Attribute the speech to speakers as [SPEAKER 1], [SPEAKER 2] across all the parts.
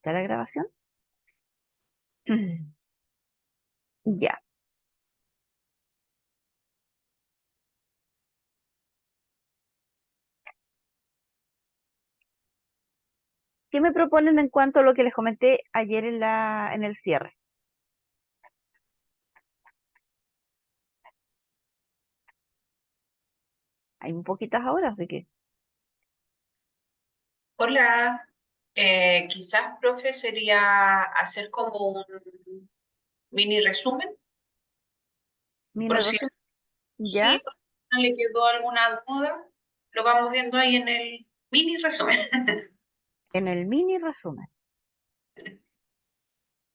[SPEAKER 1] ¿Está la grabación? Ya. ¿Qué me proponen en cuanto a lo que les comenté ayer en el cierre? Hay un poquitas ahora, así que
[SPEAKER 2] Hola, quizás, profe, sería hacer como un mini resumen,
[SPEAKER 1] mira,
[SPEAKER 2] por si
[SPEAKER 1] resumen,
[SPEAKER 2] sí
[SPEAKER 1] ya,
[SPEAKER 2] no le quedó alguna duda, lo vamos viendo ahí en el mini resumen.
[SPEAKER 1] en el mini resumen.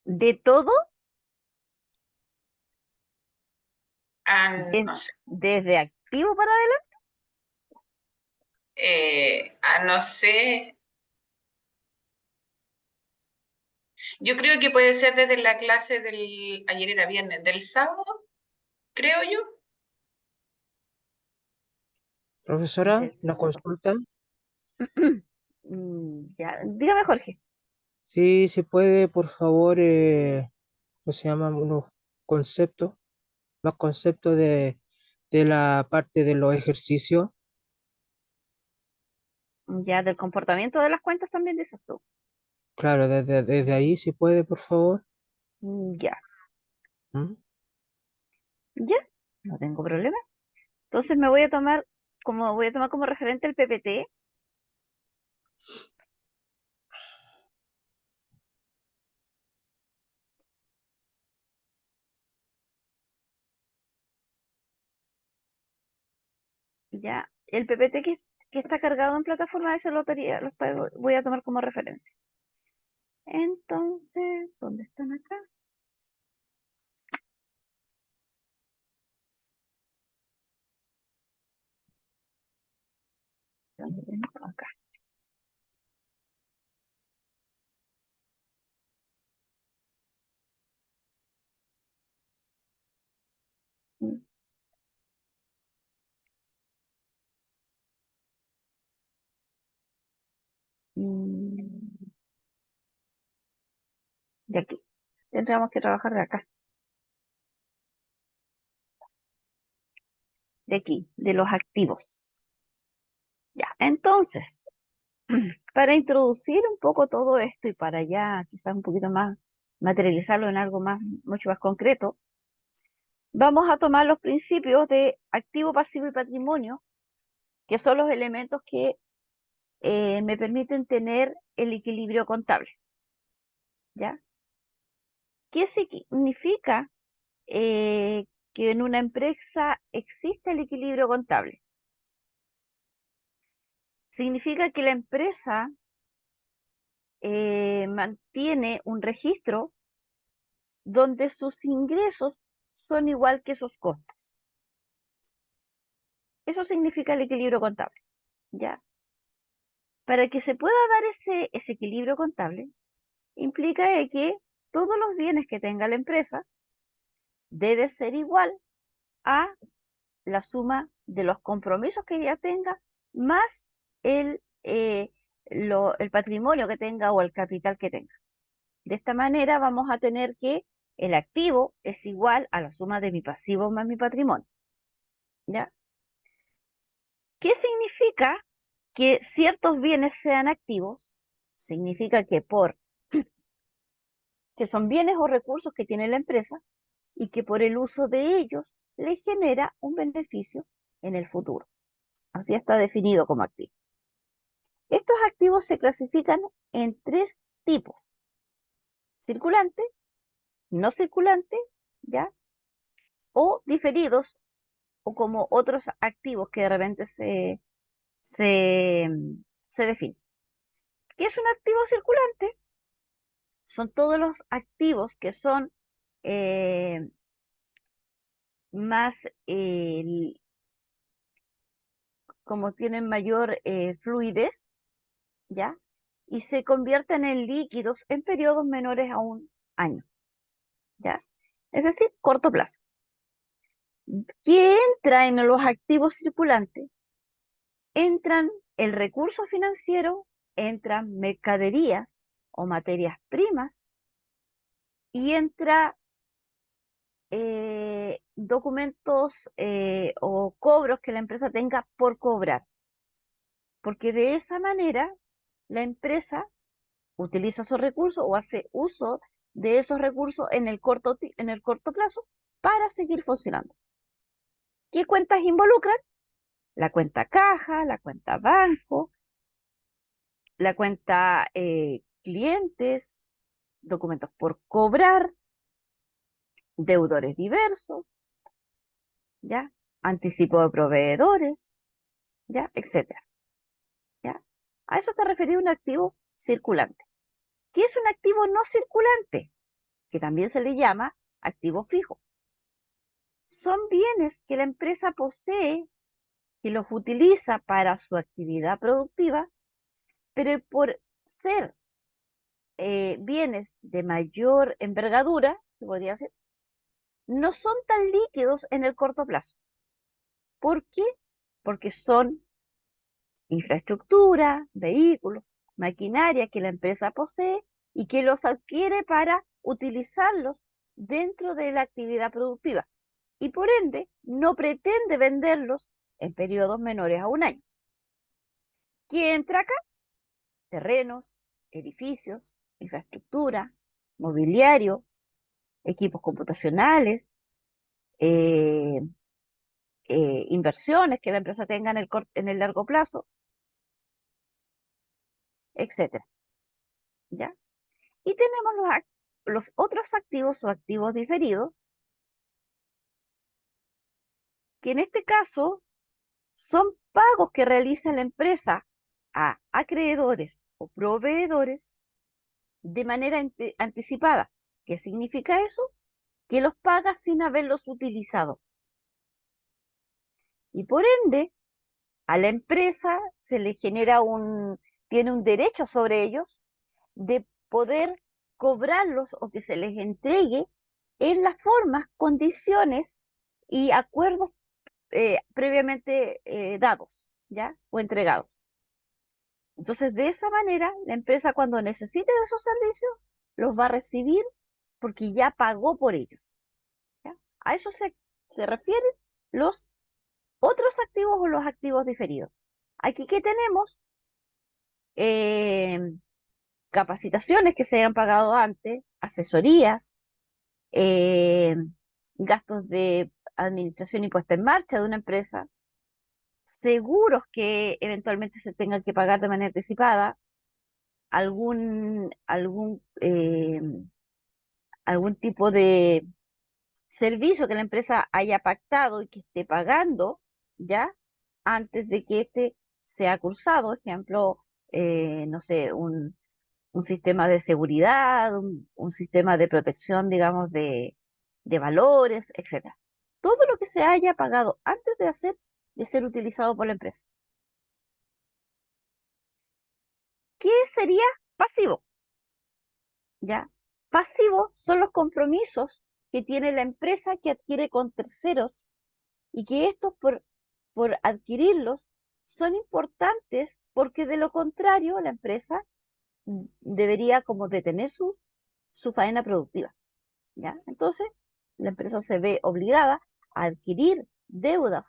[SPEAKER 1] De todo,
[SPEAKER 2] No sé,
[SPEAKER 1] desde activo para adelante,
[SPEAKER 2] no sé, yo creo que puede ser desde la clase ayer era viernes, del sábado, creo yo.
[SPEAKER 1] del
[SPEAKER 2] Profesora, una
[SPEAKER 1] sábado.
[SPEAKER 2] consulta.
[SPEAKER 1] Ya, dígame, Jorge.
[SPEAKER 2] Sí, se puede, por favor, ¿cómo se llaman? Unos conceptos, más conceptos de la parte de los ejercicios.
[SPEAKER 1] Ya, del comportamiento de las cuentas también dices tú.
[SPEAKER 2] Claro, desde ahí, si puede, por favor.
[SPEAKER 1] Ya,
[SPEAKER 2] ¿Mm?
[SPEAKER 1] ya, no tengo problema. Entonces voy a tomar como referente el PPT. Ya, el PPT que está cargado en plataforma de lotería, voy a tomar como referencia. Entonces, ¿dónde están acá? ¿Dónde tengo? Acá. Mm, mm, De aquí. Tendríamos que trabajar de acá, de aquí, de los activos. Ya, entonces, para introducir un poco todo esto y para ya quizás un poquito más materializarlo en algo más, mucho más concreto, vamos a tomar los principios de activo, pasivo y patrimonio, que son los elementos que me permiten tener el equilibrio contable, ¿ya? ¿Qué significa que en una empresa existe el equilibrio contable? Significa que la empresa mantiene un registro donde sus ingresos son igual que sus costos. Eso significa el equilibrio contable, ¿ya? Para que se pueda dar ese equilibrio contable, implica de que todos los bienes que tenga la empresa debe ser igual a la suma de los compromisos que ella tenga más el, eh, el patrimonio que tenga o el capital que tenga. De esta manera vamos a tener que el activo es igual a la suma de mi pasivo más mi patrimonio, ¿ya? ¿Qué significa que ciertos bienes sean activos? Significa que son bienes o recursos que tiene la empresa y que por el uso de ellos le genera un beneficio en el futuro. Así está definido como activo. Estos activos se clasifican en tres tipos: circulante, no circulante, ¿ya? O diferidos, o como otros activos que de repente se, se definen. ¿Qué es un activo circulante? Son todos los activos que son eh, más, como tienen mayor fluidez, ¿ya? Y se convierten en líquidos en periodos menores a un año, ¿ya? Es decir, corto plazo. ¿Qué entra en los activos circulantes? Entran el recurso financiero, entran mercaderías o materias primas y entra documentos o cobros que la empresa tenga por cobrar, porque de esa manera la empresa utiliza esos recursos o hace uso de esos recursos en en el corto plazo para seguir funcionando. ¿Qué cuentas involucran? La cuenta caja, la cuenta banco, la cuenta clientes, documentos por cobrar, deudores diversos, ¿ya? Anticipo de proveedores, ¿ya? Etcétera, ¿ya? A eso te referí un activo circulante. ¿Qué es un activo no circulante? Que también se le llama activo fijo. Son bienes que la empresa posee, que los utiliza para su actividad productiva, pero por ser bienes de mayor envergadura, se podría decir, no son tan líquidos en el corto plazo. ¿Por qué? Porque son infraestructura, vehículos, maquinaria que la empresa posee y que los adquiere para utilizarlos dentro de la actividad productiva y por ende no pretende venderlos en periodos menores a un año. ¿Qué entra acá? Terrenos, edificios, infraestructura, mobiliario, equipos computacionales, eh, inversiones que la empresa tenga en el largo plazo, etcétera, ¿ya? Y tenemos los otros activos o activos diferidos, que en este caso son pagos que realiza la empresa a acreedores o proveedores de manera anticipada. ¿Qué significa eso? Que los paga sin haberlos utilizado. Y por ende, a la empresa se le genera tiene un derecho sobre ellos de poder cobrarlos o que se les entregue en las formas, condiciones y acuerdos previamente dados, ¿ya? O entregados. Entonces, de esa manera, la empresa cuando necesite de esos servicios, los va a recibir porque ya pagó por ellos, ¿ya? A eso se refieren los otros activos o los activos diferidos. Aquí que tenemos eh, capacitaciones que se hayan pagado antes, asesorías, eh, gastos de administración y puesta en marcha de una empresa, seguros que eventualmente se tengan que pagar de manera anticipada, algún tipo de servicio que la empresa haya pactado y que esté pagando, ¿ya? Antes de que este sea cursado, ejemplo, no sé, un sistema de seguridad, un sistema de protección, digamos, de valores, etcétera. Todo lo que se haya pagado antes de ser utilizado por la empresa. ¿Qué sería pasivo? ¿Ya? Pasivos son los compromisos que tiene la empresa que adquiere con terceros y que estos por adquirirlos son importantes porque de lo contrario la empresa debería como detener su faena productiva, ¿ya? Entonces, la empresa se ve obligada a adquirir deudas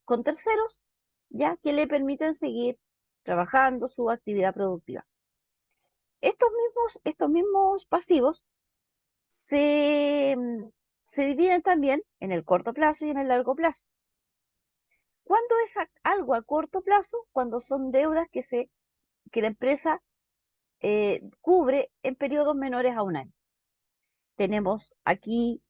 [SPEAKER 1] con terceros, ya que le permiten seguir trabajando su actividad productiva. Estos mismos pasivos se dividen también en el corto plazo y en el largo plazo. ¿Cuándo es algo a corto plazo? Cuando son deudas que la empresa cubre en periodos menores a un año. Tenemos aquí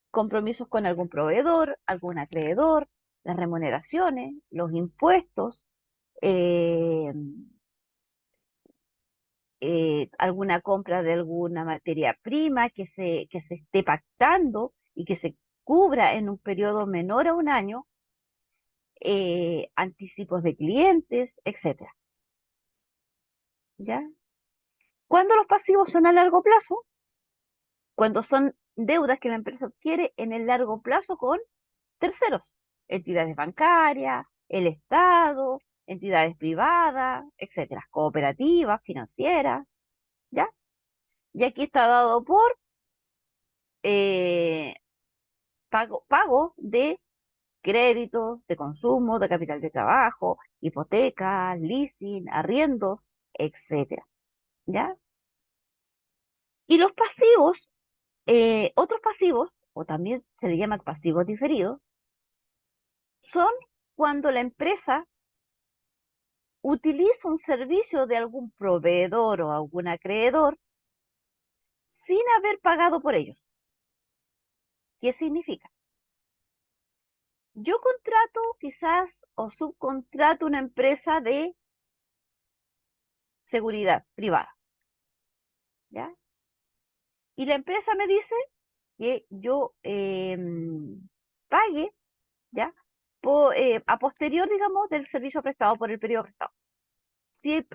[SPEAKER 1] compromisos con algún proveedor, algún acreedor, las remuneraciones, los impuestos, eh, alguna compra de alguna materia prima que se esté pactando y que se cubra en un periodo menor a un año, anticipos de clientes, etcétera. ¿Ya? Cuando los pasivos son a largo plazo, cuando son deudas que la empresa adquiere en el largo plazo con terceros, entidades bancarias, el Estado, entidades privadas, etcétera, cooperativas, financieras, ¿ya? Y aquí está dado por eh, pago de créditos, de consumo, de capital de trabajo, hipotecas, leasing, arriendos, etcétera, ¿ya? Y los pasivos, otros pasivos, o también se le llama pasivos diferidos, son cuando la empresa utiliza un servicio de algún proveedor o algún acreedor sin haber pagado por ellos. ¿Qué significa? Yo contrato quizás o subcontrato una empresa de seguridad privada, ¿ya? Y la empresa me dice que yo pague, ¿ya? A posterior, digamos, del servicio prestado por el periodo prestado. Si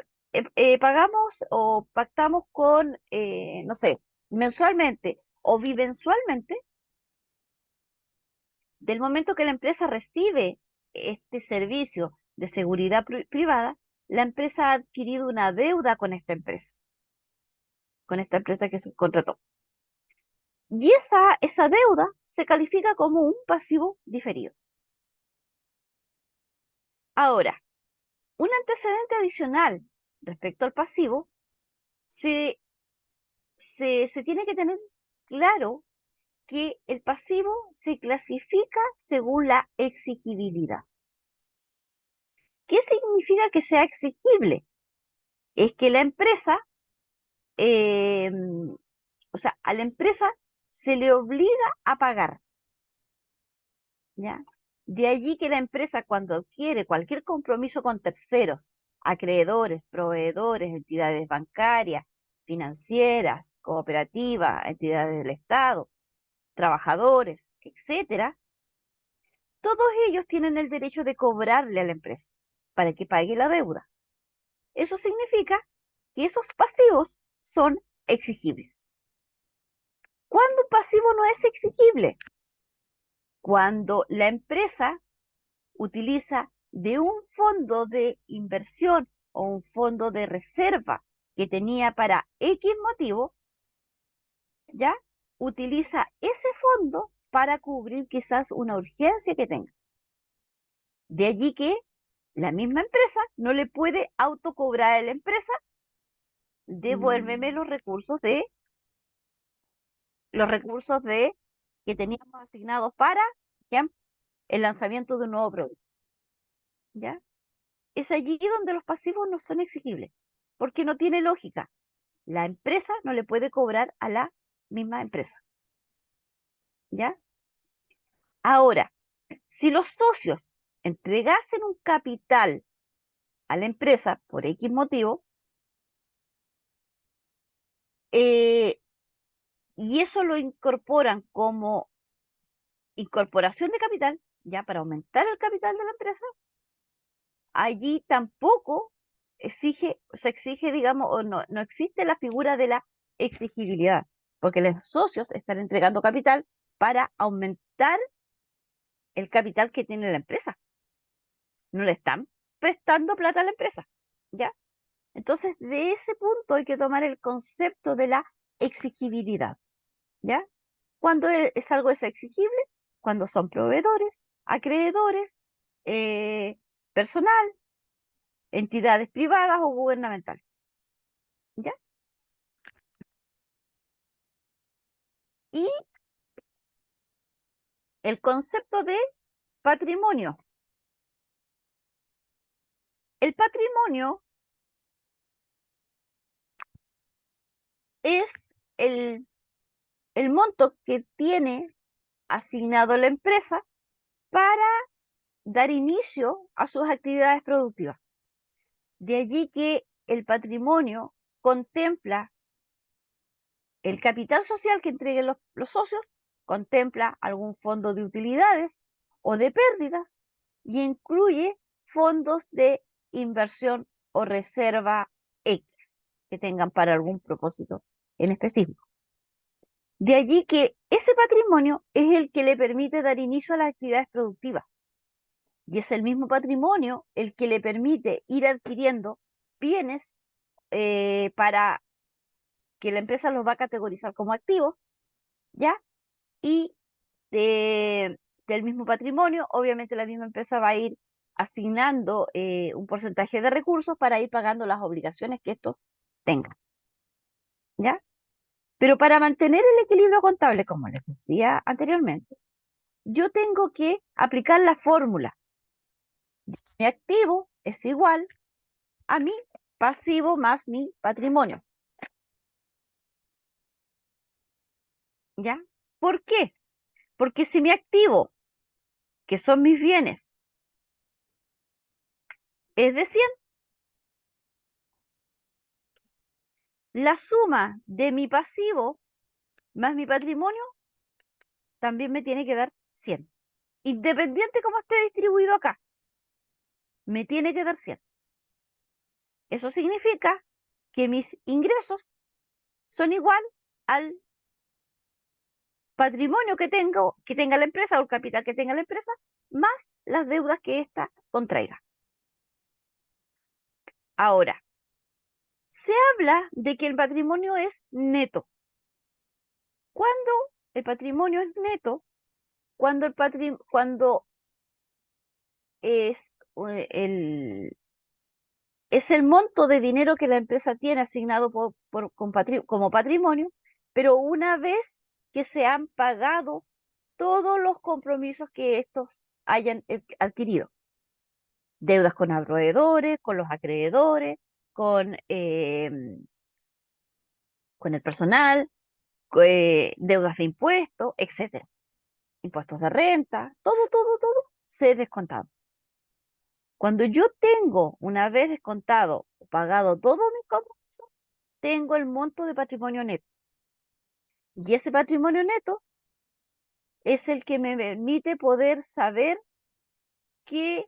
[SPEAKER 1] pagamos o pactamos con, no sé, mensualmente o bimensualmente, del momento que la empresa recibe este servicio de seguridad privada, la empresa ha adquirido una deuda con esta empresa que se contrató. Y esa deuda se califica como un pasivo diferido. Ahora, un antecedente adicional respecto al pasivo, se, se tiene que tener claro que el pasivo se clasifica según la exigibilidad. ¿Qué significa que sea exigible? Es que la empresa, eh, o sea, a la empresa se le obliga a pagar, ¿ya? De allí que la empresa cuando adquiere cualquier compromiso con terceros, acreedores, proveedores, entidades bancarias, financieras, cooperativas, entidades del Estado, trabajadores, etcétera, todos ellos tienen el derecho de cobrarle a la empresa para que pague la deuda. Eso significa que esos pasivos son exigibles. ¿Cuándo un pasivo no es exigible? Cuando la empresa utiliza de un fondo de inversión o un fondo de reserva que tenía para X motivo, ¿ya? Utiliza ese fondo para cubrir quizás una urgencia que tenga. De allí que la misma empresa no le puede autocobrar a la empresa, devuélveme los recursos de que teníamos asignados para, ¿ya? El lanzamiento de un nuevo producto, ¿ya? Es allí donde los pasivos no son exigibles, porque no tiene lógica. La empresa no le puede cobrar a la misma empresa, ¿ya? Ahora, si los socios entregasen un capital a la empresa por X motivo, eh, y eso lo incorporan como incorporación de capital, ya para aumentar el capital de la empresa, allí tampoco se exige, digamos, o no existe la figura de la exigibilidad, porque los socios están entregando capital para aumentar el capital que tiene la empresa. No le están prestando plata a la empresa, ¿ya? Entonces, de ese punto hay que tomar el concepto de la exigibilidad, ¿ya? Cuando es algo es exigible, cuando son proveedores, acreedores, eh, personal, entidades privadas o gubernamentales, ¿ya? Y el concepto de patrimonio. El patrimonio es el, el monto que tiene asignado la empresa para dar inicio a sus actividades productivas. De allí que el patrimonio contempla el capital social que entreguen los socios, contempla algún fondo de utilidades o de pérdidas y incluye fondos de inversión o reserva X que tengan para algún propósito en específico. De allí que ese patrimonio es el que le permite dar inicio a las actividades productivas. Y es el mismo patrimonio el que le permite ir adquiriendo bienes para que la empresa los va a categorizar como activos, ¿ya? Y del mismo patrimonio, obviamente la misma empresa va a ir asignando un porcentaje de recursos para ir pagando las obligaciones que estos tengan, ¿ya? Pero para mantener el equilibrio contable, como les decía anteriormente, yo tengo que aplicar la fórmula. Mi activo es igual a mi pasivo más mi patrimonio, ¿ya? ¿Por qué? Porque si mi activo, que son mis bienes, es de 100, la suma de mi pasivo más mi patrimonio también me tiene que dar 100. Independiente cómo esté distribuido acá, me tiene que dar 100. Eso significa que mis ingresos son igual al patrimonio que tenga la empresa o el capital que tenga la empresa, más las deudas que ésta contraiga. Ahora, se habla de que el patrimonio es neto. ¿Cuándo el patrimonio es neto? Cuando es es el monto de dinero que la empresa tiene asignado como patrimonio, pero una vez que se han pagado todos los compromisos que estos hayan adquirido. Deudas con proveedores, con los acreedores, con, eh, con el personal, deudas de impuestos, etcétera. Impuestos de renta, todo se es descontado. Cuando yo tengo, una vez descontado o pagado todos mis compromisos, tengo el monto de patrimonio neto. Y ese patrimonio neto es el que me permite poder saber qué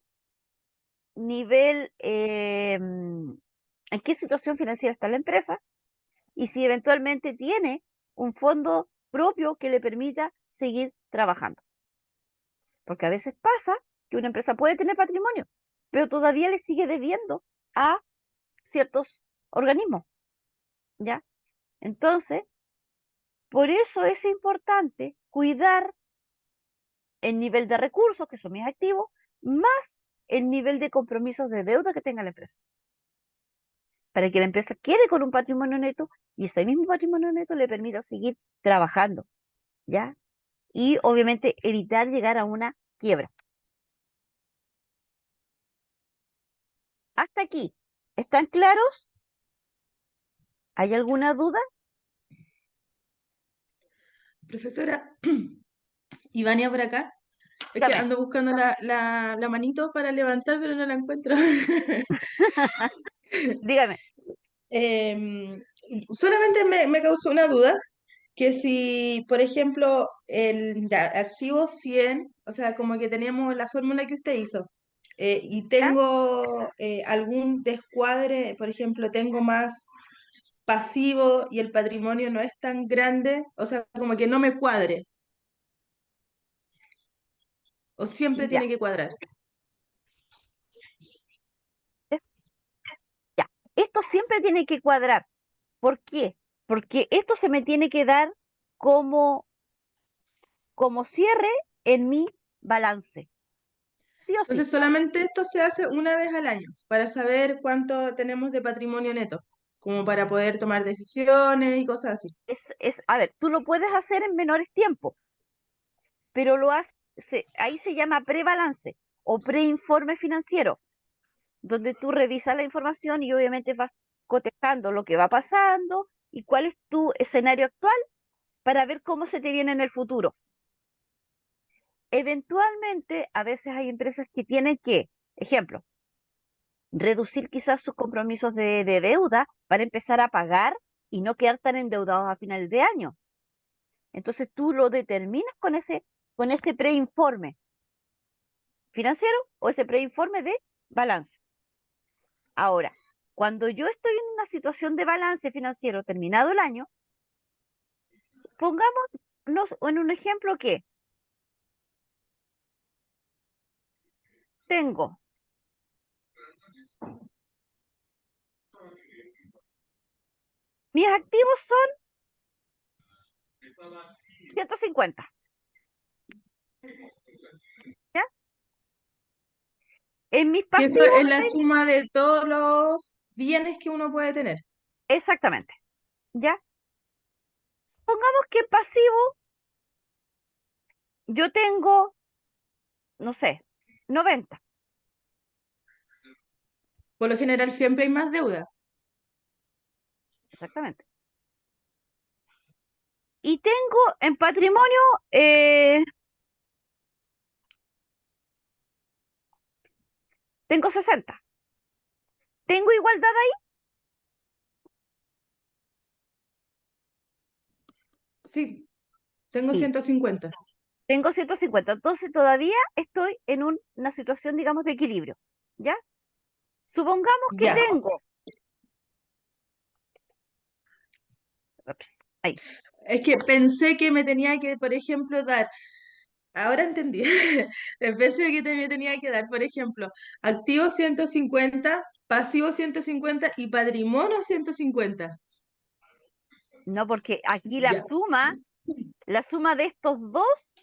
[SPEAKER 1] nivel, en qué situación financiera está la empresa y si eventualmente tiene un fondo propio que le permita seguir trabajando. Porque a veces pasa que una empresa puede tener patrimonio, pero todavía le sigue debiendo a ciertos organismos, ¿ya? Entonces, por eso es importante cuidar el nivel de recursos, que son mis activos, más el nivel de compromisos de deuda que tenga la empresa, para que la empresa quede con un patrimonio neto y ese mismo patrimonio neto le permita seguir trabajando, ¿ya? Y obviamente evitar llegar a una quiebra. Hasta aquí, ¿están claros? ¿Hay alguna duda?
[SPEAKER 3] Profesora, Ivania por acá. Es que
[SPEAKER 1] Dígame.
[SPEAKER 3] ando buscando la manito para levantar, pero no la encuentro.
[SPEAKER 1] Dígame.
[SPEAKER 3] Solamente me causó una duda, que si, por ejemplo, el ya, activo 100, o sea, como que tenemos la fórmula que usted hizo, y
[SPEAKER 1] ¿Ya?
[SPEAKER 3] tengo algún descuadre, por ejemplo, tengo más pasivo y el patrimonio no es tan grande, o sea, como que no me cuadre, o siempre
[SPEAKER 1] Ya.
[SPEAKER 3] tiene que cuadrar.
[SPEAKER 1] es- Ya. Esto siempre tiene que cuadrar. ¿Por qué? Porque esto se me tiene que dar como, como cierre en mi balance. Sí o sí.
[SPEAKER 3] Entonces, solamente esto se hace una vez al año para saber cuánto tenemos de patrimonio neto, como para poder tomar decisiones y cosas así.
[SPEAKER 1] A ver, tú lo puedes hacer en menores tiempos, pero ahí se llama prebalance o preinforme financiero, donde tú revisas la información y obviamente vas cotejando lo que va pasando y cuál es tu escenario actual para ver cómo se te viene en el futuro. Eventualmente, a veces hay empresas que tienen que, ejemplo, reducir quizás sus compromisos de deuda para empezar a pagar y no quedar tan endeudados a finales de año. Entonces tú lo determinas con ese preinforme financiero o ese preinforme de balance. Ahora, cuando yo estoy en una situación de balance financiero terminado el año, pongámonos en un ejemplo que tengo mis activos son 150, ¿ya? En mis
[SPEAKER 3] Que eso
[SPEAKER 1] pasivos
[SPEAKER 3] es la suma de todos los bienes que uno puede tener.
[SPEAKER 1] exactamente, ¿ya? Pongamos que pasivo yo tengo, no sé, 90,
[SPEAKER 3] Por lo general siempre hay más deuda.
[SPEAKER 1] exactamente. Y tengo en patrimonio, tengo 60. ¿Tengo igualdad ahí?
[SPEAKER 3] Sí, tengo
[SPEAKER 1] Sí,
[SPEAKER 3] 150.
[SPEAKER 1] tengo 150. Entonces todavía estoy en una situación, digamos, de equilibrio, ¿ya? Supongamos que
[SPEAKER 3] Ya.
[SPEAKER 1] tengo, ups, ahí,
[SPEAKER 3] Es que pensé que me tenía que, por ejemplo, dar, ahora entendí, pensé que me tenía que dar, por ejemplo, activo 150, pasivo 150 y patrimonio 150.
[SPEAKER 1] no, porque aquí
[SPEAKER 3] Ya.
[SPEAKER 1] la suma de estos dos,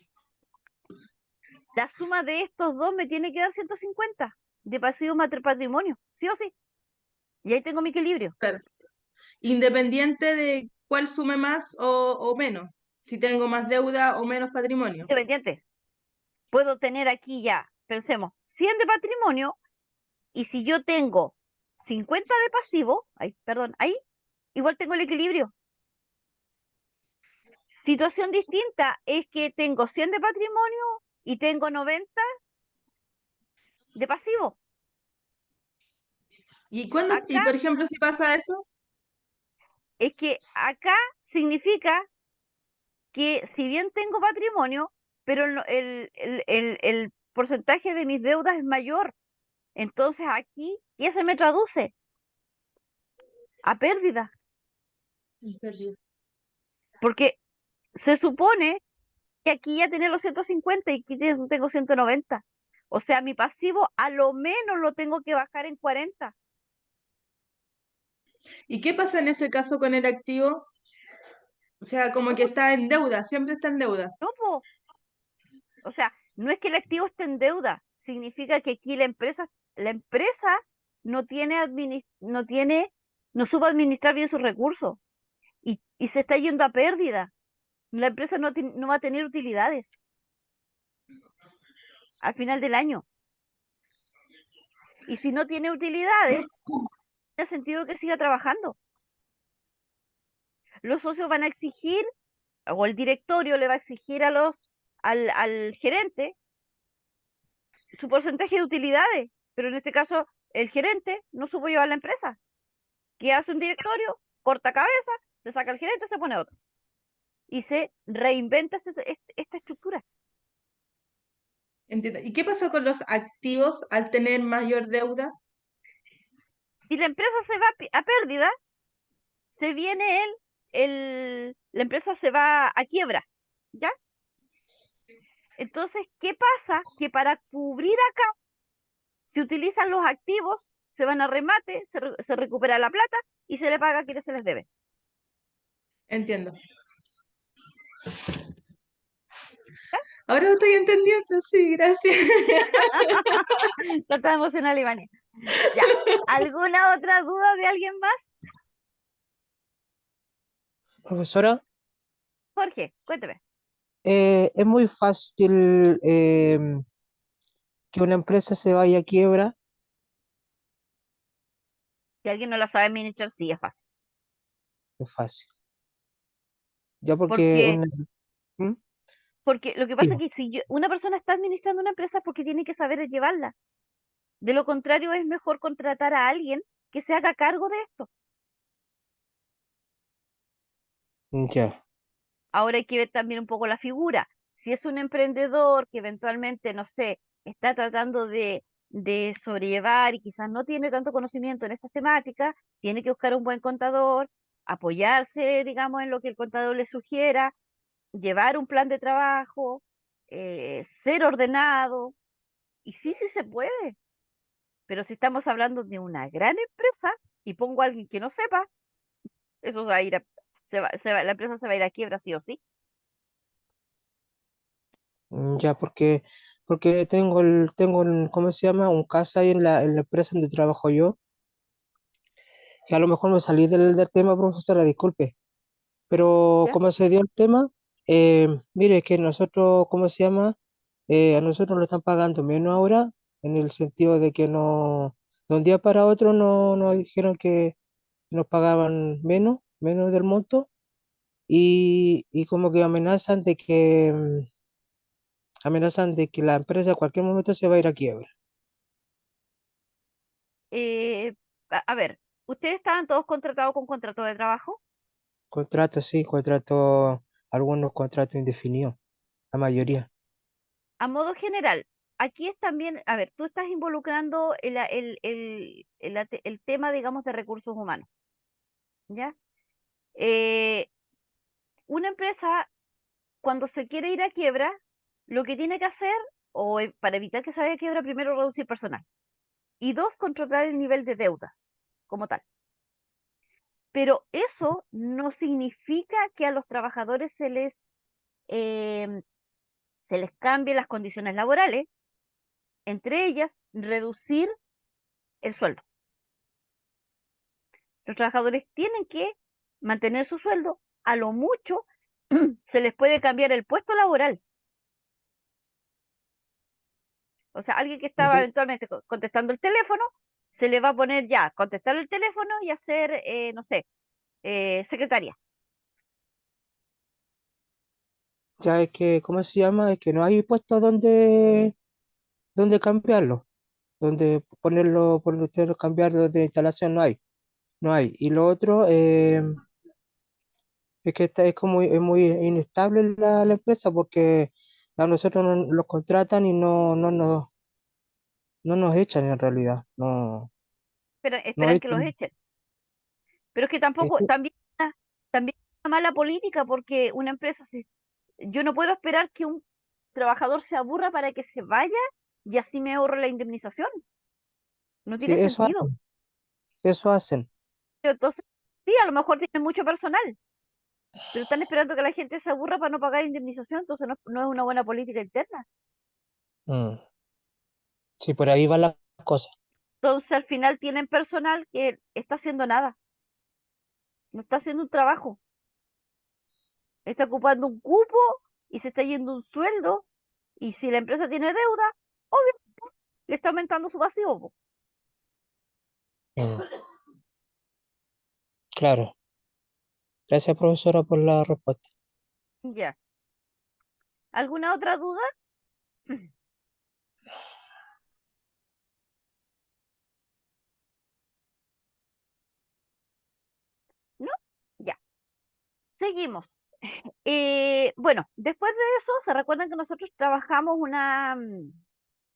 [SPEAKER 1] la suma de estos dos me tiene que dar 150 de pasivo más patrimonio, sí o sí. Y ahí tengo mi equilibrio.
[SPEAKER 3] Claro. Independiente de cuál sume más o menos, si tengo más deuda o menos patrimonio.
[SPEAKER 1] Independiente. Puedo tener aquí ya, pensemos, 100 de patrimonio y si yo tengo 50 de pasivo, ahí, perdón, ahí, igual tengo el equilibrio. Situación distinta es que tengo 100 de patrimonio y tengo 90 de pasivo.
[SPEAKER 3] Y
[SPEAKER 1] Acá
[SPEAKER 3] por ejemplo, si pasa eso,
[SPEAKER 1] es que acá significa que si bien tengo patrimonio, pero el porcentaje de mis deudas es mayor. Entonces aquí, ¿qué se me traduce? A pérdida. Porque se supone que aquí ya tenía los 150 y aquí tengo 190. O sea, mi pasivo a lo menos lo tengo que bajar en 40.
[SPEAKER 3] ¿y qué pasa en ese caso con el activo? O sea, como
[SPEAKER 1] No,
[SPEAKER 3] que
[SPEAKER 1] po,
[SPEAKER 3] está en deuda, siempre está en deuda.
[SPEAKER 1] no, po. O sea, no es que el activo esté en deuda, significa que aquí la empresa no supo administrar bien sus recursos y se está yendo a pérdida. La empresa no va a tener utilidades al final del año. Y si no tiene utilidades, tiene sentido que siga trabajando. Los socios van a exigir, o el directorio le va a exigir al gerente su porcentaje de utilidades, pero en este caso el gerente no supo llevar la empresa. ¿Qué hace un directorio? Corta cabeza, se saca el gerente, se pone otro. Y se reinventa esta estructura.
[SPEAKER 3] Entiendo. ¿Y qué pasó con los activos al tener mayor deuda?
[SPEAKER 1] Si la empresa se va a pérdida, se viene la empresa se va a quiebra, ¿ya? Entonces, ¿qué pasa? Que para cubrir acá se utilizan los activos, se van a remate, se recupera la plata y se le paga a quienes se les debe.
[SPEAKER 3] Entiendo. Ahora lo estoy entendiendo, sí, gracias.
[SPEAKER 1] Está emocional, Iván. Ya. ¿Alguna otra duda de alguien más?
[SPEAKER 2] Profesora,
[SPEAKER 1] Jorge, cuénteme.
[SPEAKER 2] es muy fácil que una empresa se vaya a quiebra.
[SPEAKER 1] Si alguien no la sabe administrar, sí, es fácil.
[SPEAKER 2] Es fácil. Ya porque
[SPEAKER 1] Porque,
[SPEAKER 2] una... ¿Mm?
[SPEAKER 1] porque lo que pasa es
[SPEAKER 2] Digo,
[SPEAKER 1] que si una persona está administrando una empresa es porque tiene que saber llevarla. De lo contrario, es mejor contratar a alguien que se haga cargo de esto.
[SPEAKER 2] ya,
[SPEAKER 1] Ahora hay que ver también un poco la figura. Si es un emprendedor que eventualmente, no sé, está tratando de sobrellevar y quizás no tiene tanto conocimiento en estas temáticas, tiene que buscar un buen contador, apoyarse, digamos, en lo que el contador le sugiera, llevar un plan de trabajo, ser ordenado, Y sí se puede. Pero si estamos hablando de una gran empresa y pongo a alguien que no sepa, eso se va a ir la empresa se va a ir a quiebra sí o sí.
[SPEAKER 2] Ya, porque ¿cómo se llama? Un caso ahí en la empresa donde trabajo yo, que a lo mejor me salí del tema, profesora, disculpe, pero
[SPEAKER 1] ¿Ya?
[SPEAKER 2] ¿cómo se dio el tema? Mire, que nosotros, ¿cómo se llama? A nosotros nos están pagando menos ahora, en el sentido de que no, de un día para otro no nos dijeron que nos pagaban menos del monto, y como que amenazan de que la empresa a cualquier momento se va a ir a quiebra.
[SPEAKER 1] Eh, a ver, ¿ustedes estaban todos contratados con contrato de trabajo?
[SPEAKER 2] Contratos, sí, algunos contratos indefinidos, la mayoría.
[SPEAKER 1] A modo general, aquí es también, a ver, tú estás involucrando el tema, digamos, de recursos humanos, ¿ya? Eh, una empresa, cuando se quiere ir a quiebra, lo que tiene que hacer, para evitar que se vaya a quiebra, primero reducir personal. Y dos, controlar el nivel de deudas como tal. Pero eso no significa que a los trabajadores em, se les cambie las condiciones laborales, entre ellas reducir el sueldo. Los trabajadores tienen que mantener su sueldo, a lo mucho se les puede cambiar el puesto laboral. O sea, alguien que estaba
[SPEAKER 2] Entonces,
[SPEAKER 1] eventualmente contestando el teléfono, se le va a poner ya contestar el teléfono y hacer, no sé, secretaria.
[SPEAKER 2] ya es que, ¿cómo se llama? Es que no hay puestos donde cambiarlo, donde cambiarlo de instalación, no hay. Y lo otro, es que es muy inestable la empresa, porque a nosotros los contratan y no nos echan en realidad, no,
[SPEAKER 1] Pero
[SPEAKER 2] no
[SPEAKER 1] esperan que los
[SPEAKER 2] echan.
[SPEAKER 1] echen. Pero es que tampoco, también es una mala política porque una empresa, yo no puedo esperar que un trabajador se aburra para que se vaya y así me ahorro la indemnización. No
[SPEAKER 2] Sí,
[SPEAKER 1] tiene sentido.
[SPEAKER 2] eso hacen.
[SPEAKER 1] Entonces, sí, a lo mejor tienen mucho personal, pero están esperando que la gente se aburra para no pagar indemnización, entonces no es una buena política interna.
[SPEAKER 2] Mm. Sí, por ahí va la cosa.
[SPEAKER 1] Entonces, al final tienen personal que está haciendo nada, no está haciendo un trabajo, está ocupando un cupo y se está yendo un sueldo, y si la empresa tiene deuda, obvio, le está aumentando su pasivo, po.
[SPEAKER 2] Mm. Claro. Gracias, profesora, por la respuesta.
[SPEAKER 1] Ya. ¿Alguna otra duda? ¿No? Ya. Seguimos. Bueno, después de eso, se recuerdan que nosotros trabajamos un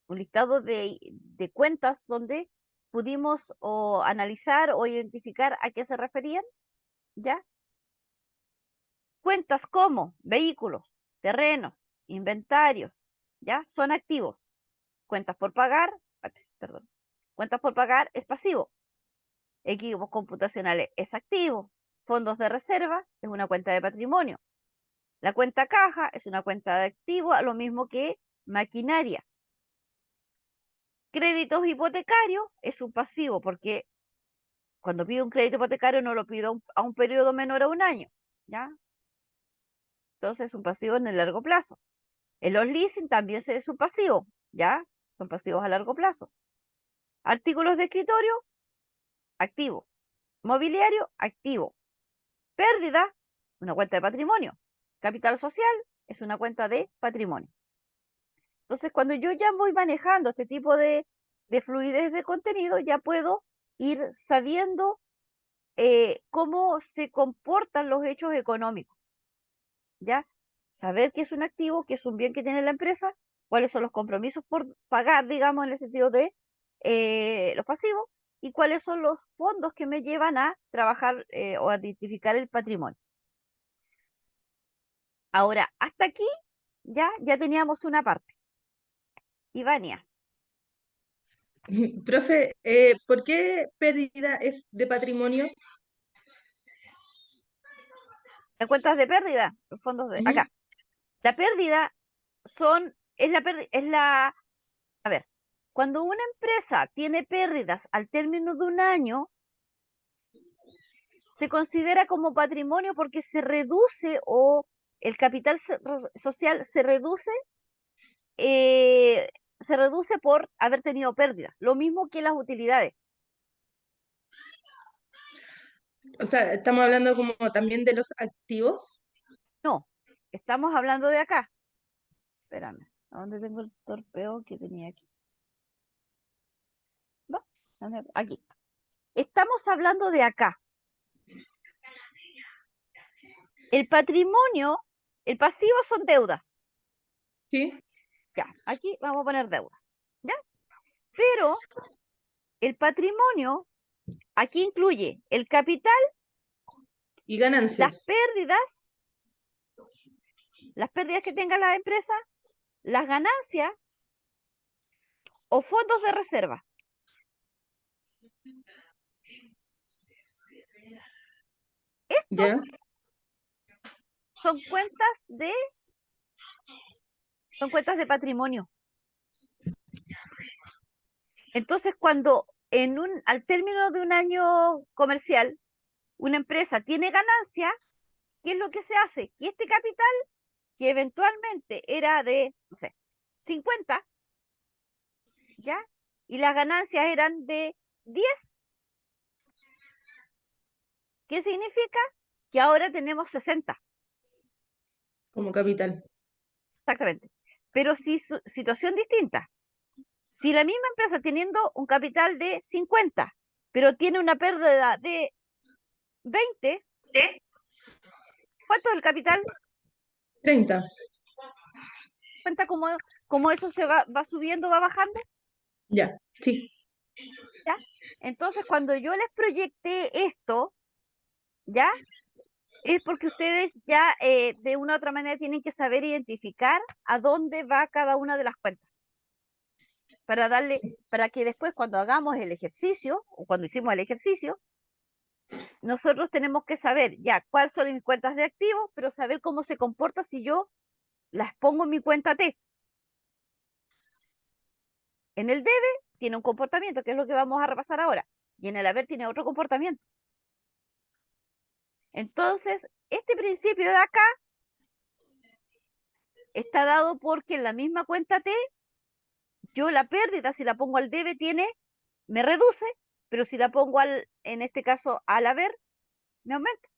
[SPEAKER 1] listado de cuentas donde pudimos o analizar o identificar a qué se referían, ¿ya? Cuentas como vehículos, terrenos, inventarios, ¿ya? Son activos. Cuentas por pagar, perdón. Cuentas por pagar es pasivo. Equipos computacionales es activo. Fondos de reserva es una cuenta de patrimonio. La cuenta caja es una cuenta de activo, a lo mismo que maquinaria. Créditos hipotecarios es un pasivo, porque cuando pido un crédito hipotecario no lo pido a un periodo menor a un año, ¿ya? Entonces es un pasivo en el largo plazo. En los leasing también es un pasivo, ¿ya? Son pasivos a largo plazo. Artículos de escritorio, activo. Mobiliario, activo. Pérdida, una cuenta de patrimonio. Capital social es una cuenta de patrimonio. Entonces, cuando yo ya voy manejando este tipo de fluidez de contenido, ya puedo ir sabiendo cómo se comportan los hechos económicos, ¿ya? Saber qué es un activo, qué es un bien que tiene la empresa, cuáles son los compromisos por pagar, digamos, en el sentido de los pasivos, y cuáles son los fondos que me llevan a trabajar o a identificar el patrimonio. Ahora, hasta aquí ya teníamos una parte. Ivania,
[SPEAKER 3] Profe, ¿por qué pérdida es de patrimonio?
[SPEAKER 1] En cuentas de pérdida, los fondos de
[SPEAKER 3] Ujú.
[SPEAKER 1] acá. La pérdida a ver, cuando una empresa tiene pérdidas al término de un año, se considera como patrimonio porque se reduce o el capital social eh, se reduce por haber tenido pérdidas. Lo mismo que las utilidades.
[SPEAKER 3] O sea, estamos hablando como también de los activos.
[SPEAKER 1] No, estamos hablando de acá. Espérame, ¿a dónde tengo el torpeo que tenía aquí? ¿Va? Aquí. Estamos hablando de acá. El patrimonio, el pasivo son deudas.
[SPEAKER 3] ¿Sí?
[SPEAKER 1] Ya, aquí vamos a poner deuda. ¿Ya? Pero el patrimonio aquí incluye el capital,
[SPEAKER 3] Y
[SPEAKER 1] las
[SPEAKER 3] ganancias.
[SPEAKER 1] pérdidas, las pérdidas que tenga la empresa, las ganancias o fondos de reserva. Estos
[SPEAKER 3] ¿Ya?
[SPEAKER 1] son cuentas de patrimonio. Entonces, cuando al término de un año comercial, una empresa tiene ganancia, ¿qué es lo que se hace? Que este capital, que eventualmente era de, no sé, 50, ¿ya? Y las ganancias eran de 10. ¿Qué significa? Que ahora tenemos 60,
[SPEAKER 3] Como capital.
[SPEAKER 1] exactamente. Pero si situación distinta, si la misma empresa teniendo un capital de 50, pero tiene una pérdida de 20, ¿cuánto es el capital?
[SPEAKER 3] 30.
[SPEAKER 1] ¿Cuenta cómo eso se va subiendo, va bajando?
[SPEAKER 3] Ya, sí.
[SPEAKER 1] ¿Ya? Entonces, cuando yo les proyecté esto, ¿ya? Es porque ustedes ya de una u otra manera tienen que saber identificar a dónde va cada una de las cuentas. Para que después cuando hagamos el ejercicio, o cuando hicimos el ejercicio, nosotros tenemos que saber ya cuáles son mis cuentas de activos, pero saber cómo se comporta si yo las pongo en mi cuenta T. En el debe tiene un comportamiento, que es lo que vamos a repasar ahora, y en el haber tiene otro comportamiento. Entonces, este principio de acá está dado porque en la misma cuenta T, yo la pérdida, si la pongo al debe, me reduce, pero si la pongo en este caso, al haber, me aumenta.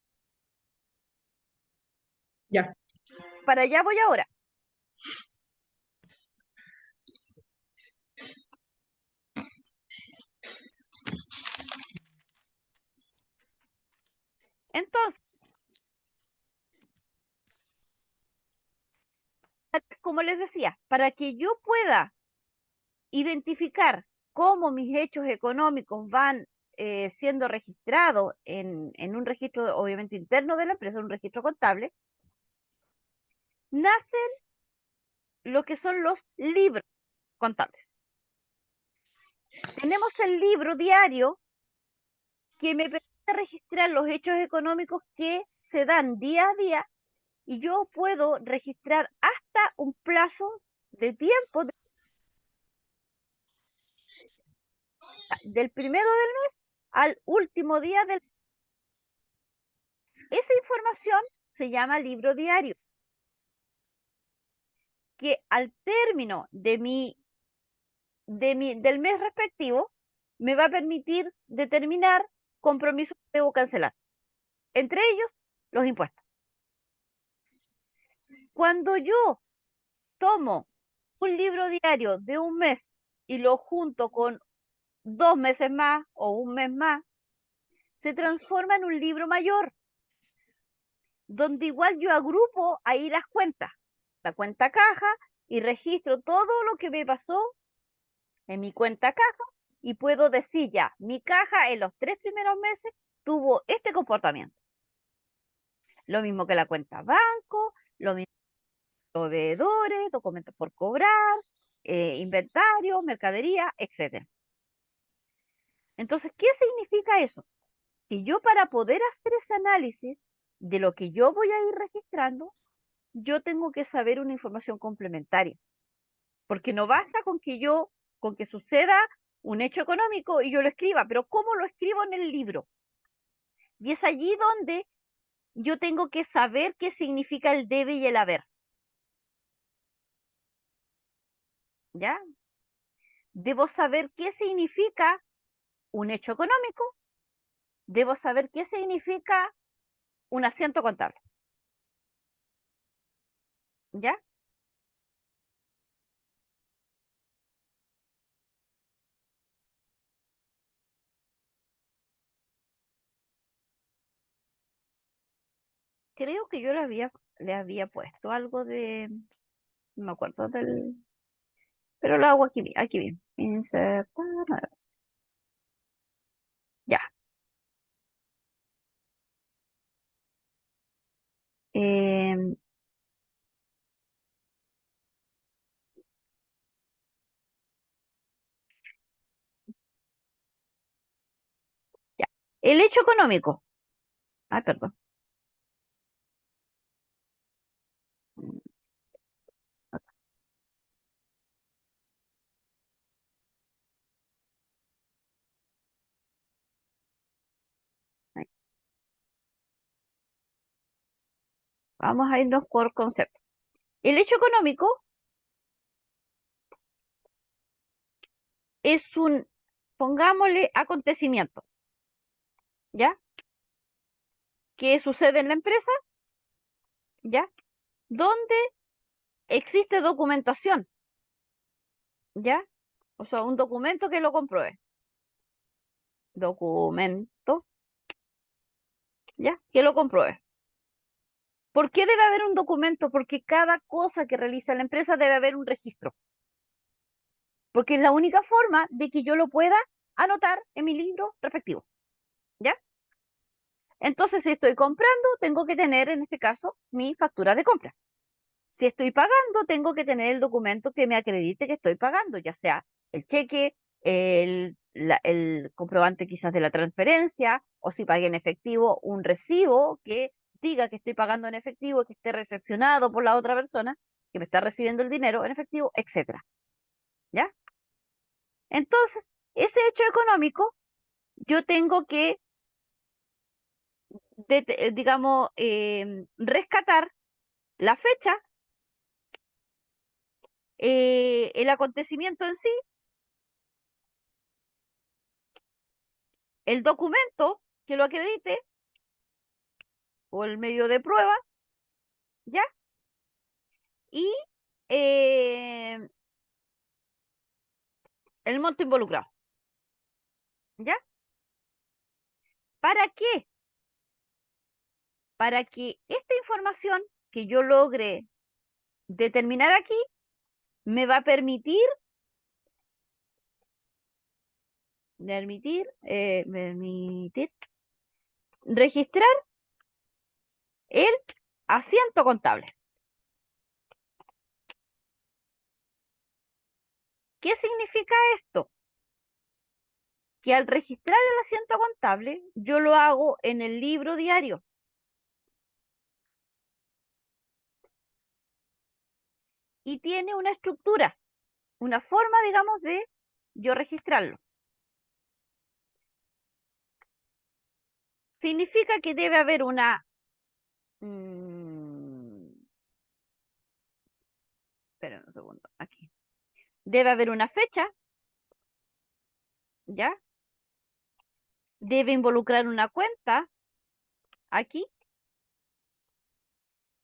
[SPEAKER 3] Ya.
[SPEAKER 1] Para allá voy ahora. Entonces, como les decía, para que yo pueda identificar cómo mis hechos económicos van siendo registrados en un registro, obviamente interno de la empresa, un registro contable, nacen lo que son los libros contables. Tenemos el libro diario que me permite registrar los hechos económicos que se dan día a día y yo puedo registrar hasta un plazo de tiempo del primero del mes al último día del. Esa información se llama libro diario, que al término del mes respectivo me va a permitir determinar compromisos que debo cancelar, entre ellos los impuestos. Cuando yo tomo un libro diario de un mes y lo junto con 2 meses más o un mes más, se transforma en un libro mayor, donde igual yo agrupo ahí las cuentas, la cuenta caja, y registro todo lo que me pasó en mi cuenta caja y puedo decir ya, mi caja en los 3 primeros meses tuvo este comportamiento. Lo mismo que la cuenta banco, lo mismo que proveedores, documentos por cobrar, inventario, mercadería, etcétera. Entonces, ¿qué significa eso? Que yo para poder hacer ese análisis de lo que yo voy a ir registrando, yo tengo que saber una información complementaria, porque no basta con que suceda un hecho económico y yo lo escriba, pero ¿cómo lo escribo en el libro? Y es allí donde yo tengo que saber qué significa el debe y el haber, ¿ya? Debo saber qué significa un hecho económico, debo saber qué significa un asiento contable, ¿ya? Creo que yo le había puesto algo de, no me acuerdo del, pero lo hago aquí, aquí bien. Insertar, ya. Em, ya. El hecho económico. Ah, perdón. Mm, ahí. Vamos a irnos por concepto. El hecho económico es un, pongámosle, acontecimiento, ¿ya? Que sucede en la empresa, ¿ya? Donde existe documentación, ¿ya? O sea, un documento que lo compruebe. Documento, ¿ya? Que lo compruebe. ¿Por qué debe haber un documento? Porque cada cosa que realiza la empresa debe haber un registro. Porque es la única forma de que yo lo pueda anotar en mi libro respectivo, ¿ya? Entonces, si estoy comprando, tengo que tener, en este caso, mi factura de compra. Si estoy pagando, tengo que tener el documento que me acredite que estoy pagando, ya sea el cheque, el comprobante quizás de la transferencia, o si pagué en efectivo, un recibo que diga que estoy pagando en efectivo, que esté recepcionado por la otra persona que me está recibiendo el dinero en efectivo, etcétera, ¿ya? Entonces, ese hecho económico, yo tengo que, digamos, rescatar la fecha, el acontecimiento en sí, el documento que lo acredite o el medio de prueba, ¿ya? Y eh, el monto involucrado, ¿ya? ¿Para qué? Para que esta información que yo logre determinar aquí me va a permitir registrar el asiento contable. ¿Qué significa esto? Que al registrar el asiento contable, yo lo hago en el libro diario. Y tiene una estructura, una forma, digamos, de yo registrarlo. Significa que debe haber una... esperen un segundo, aquí. Debe haber una fecha, ¿ya? Debe involucrar una cuenta, aquí,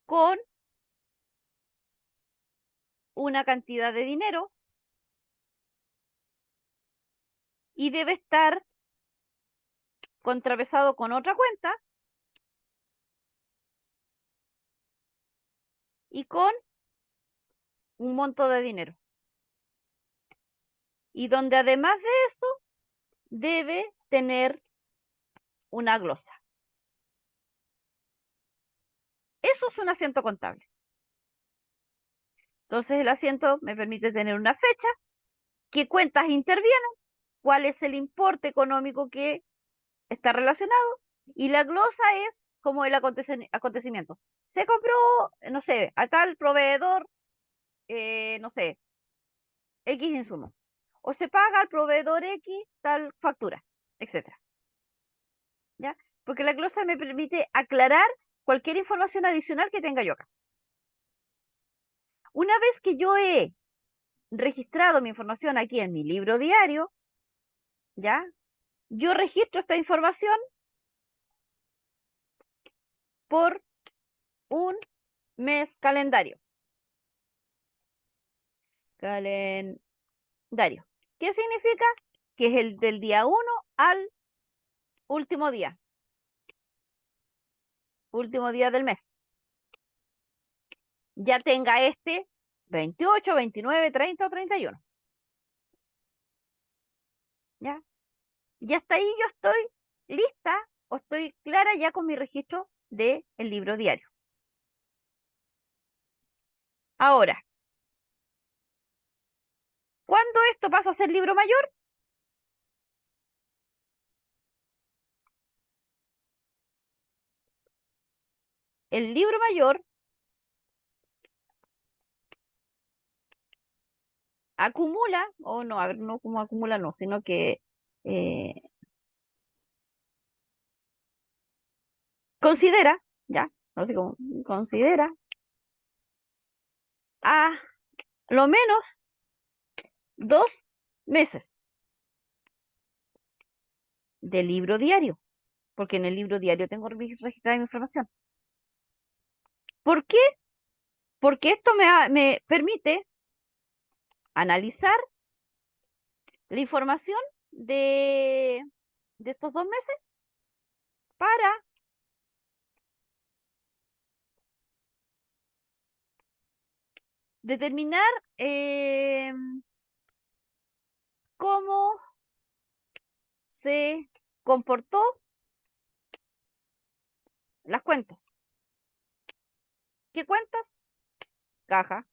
[SPEAKER 1] con una cantidad de dinero y debe estar contrapesado con otra cuenta y con un monto de dinero. Y donde además de eso debe tener una glosa. Eso es un asiento contable. Entonces el asiento me permite tener una fecha, qué cuentas intervienen cuál es el importe económico que está relacionado, y la glosa es como el acontecimiento. Se compró, no sé, a tal proveedor, no sé, X insumo. O se paga al proveedor X tal factura, etcétera. ¿Ya? Porque la glosa me permite aclarar cualquier información adicional que tenga yo acá. Una vez que yo he registrado mi información aquí en mi libro diario, ¿ya? Yo registro esta información por un mes calendario. Calendario. ¿Qué significa? Que es el del día 1 al último día. Último día del mes. Ya tenga este 28, 29, 30 o 31. ¿Ya? Y hasta ahí yo estoy lista o estoy clara ya con mi registro del libro diario. Ahora, ¿cuándo esto pasa a ser libro mayor? El libro mayor acumula, o no, a ver, no como acumula, no, sino que eh, considera, ya, no sé cómo, considera a lo menos 2 meses de libro diario, porque en el libro diario tengo registrada mi información. ¿Por qué? Porque esto me permite analizar la información de estos 2 meses para determinar cómo se comportó las cuentas. ¿Qué cuentas? Caja,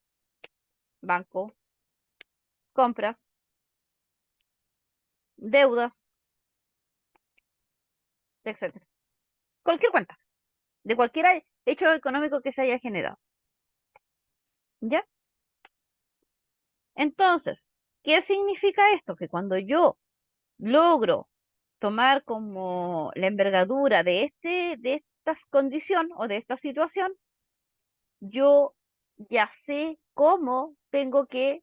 [SPEAKER 1] banco, compras, deudas, etcétera. Cualquier cuenta, de cualquier hecho económico que se haya generado. ¿Ya? Entonces, ¿qué significa esto? Que cuando yo logro tomar como la envergadura de esta condición o de esta situación, yo ya sé cómo tengo que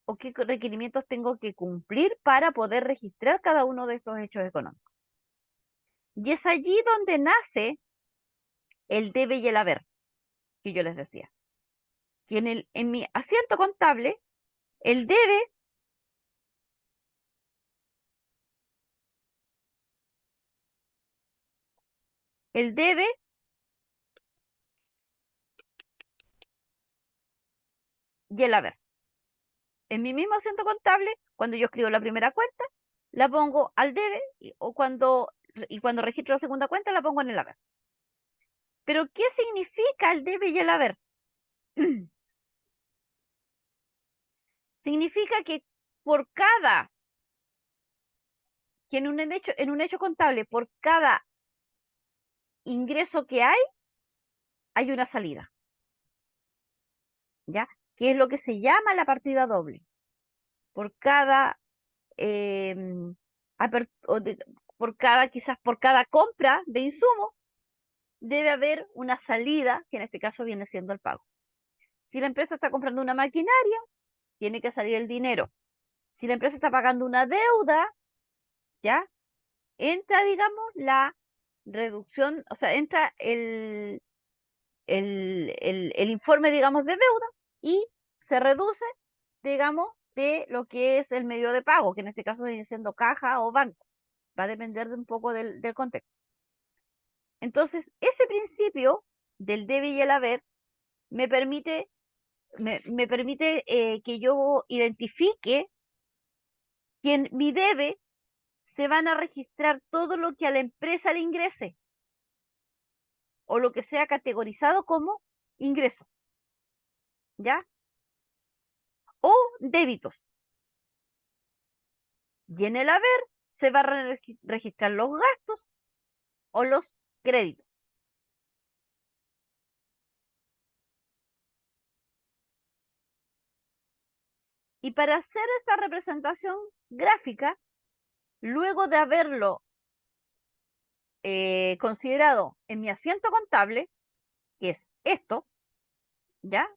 [SPEAKER 1] o qué requerimientos tengo que cumplir para poder registrar cada uno de estos hechos económicos. Y es allí donde nace el debe y el haber, que yo les decía. Que en mi asiento contable, el debe y el haber. En mi mismo asiento contable, cuando yo escribo la primera cuenta, la pongo al debe y cuando registro la segunda cuenta la pongo en el haber. Pero ¿qué significa el debe y el haber? Significa que por cada, que en un hecho contable, por cada ingreso que hay una salida, ¿ya? Que es lo que se llama la partida doble. Por cada, em, quizás por cada compra de insumo, debe haber una salida, que en este caso viene siendo el pago. Si la empresa está comprando una maquinaria, tiene que salir el dinero. Si la empresa está pagando una deuda, ¿ya? Entra, digamos, la reducción, o sea, entra el informe, digamos, de deuda y se reduce, digamos, de lo que es el medio de pago, que en este caso viene siendo caja o banco. Va a depender de un poco del contexto. Entonces, ese principio del debe y el haber me permite, me permite que yo identifique que en mi debe se van a registrar todo lo que a la empresa le ingrese o lo que sea categorizado como ingreso, ¿ya? O débitos. Y en el haber se va a registrar los gastos o los créditos. Y para hacer esta representación gráfica, luego de haberlo considerado en mi asiento contable, que es esto, ¿ya?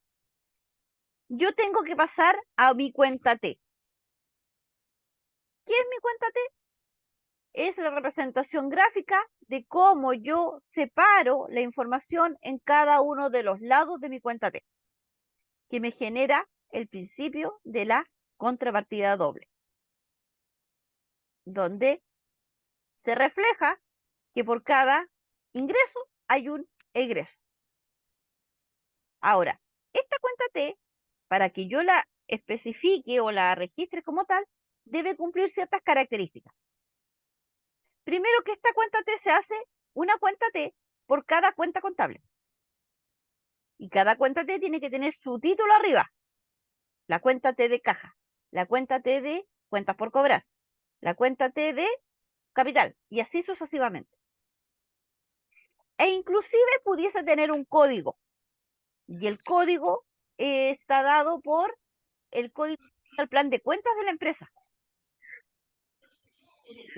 [SPEAKER 1] Yo tengo que pasar a mi cuenta T. ¿Qué es mi cuenta T? Es la representación gráfica de cómo yo separo la información en cada uno de los lados de mi cuenta T, que me genera el principio de la contrapartida doble, donde se refleja que por cada ingreso hay un egreso. Ahora, esta cuenta T, para que yo la especifique o la registre como tal, debe cumplir ciertas características. Primero, que esta cuenta T se hace una cuenta T por cada cuenta contable. Y cada cuenta T tiene que tener su título arriba. La cuenta T de caja, la cuenta T de cuentas por cobrar, la cuenta T de capital, y así sucesivamente. E inclusive pudiese tener un código. Y el código está dado por el código del plan de cuentas de la empresa.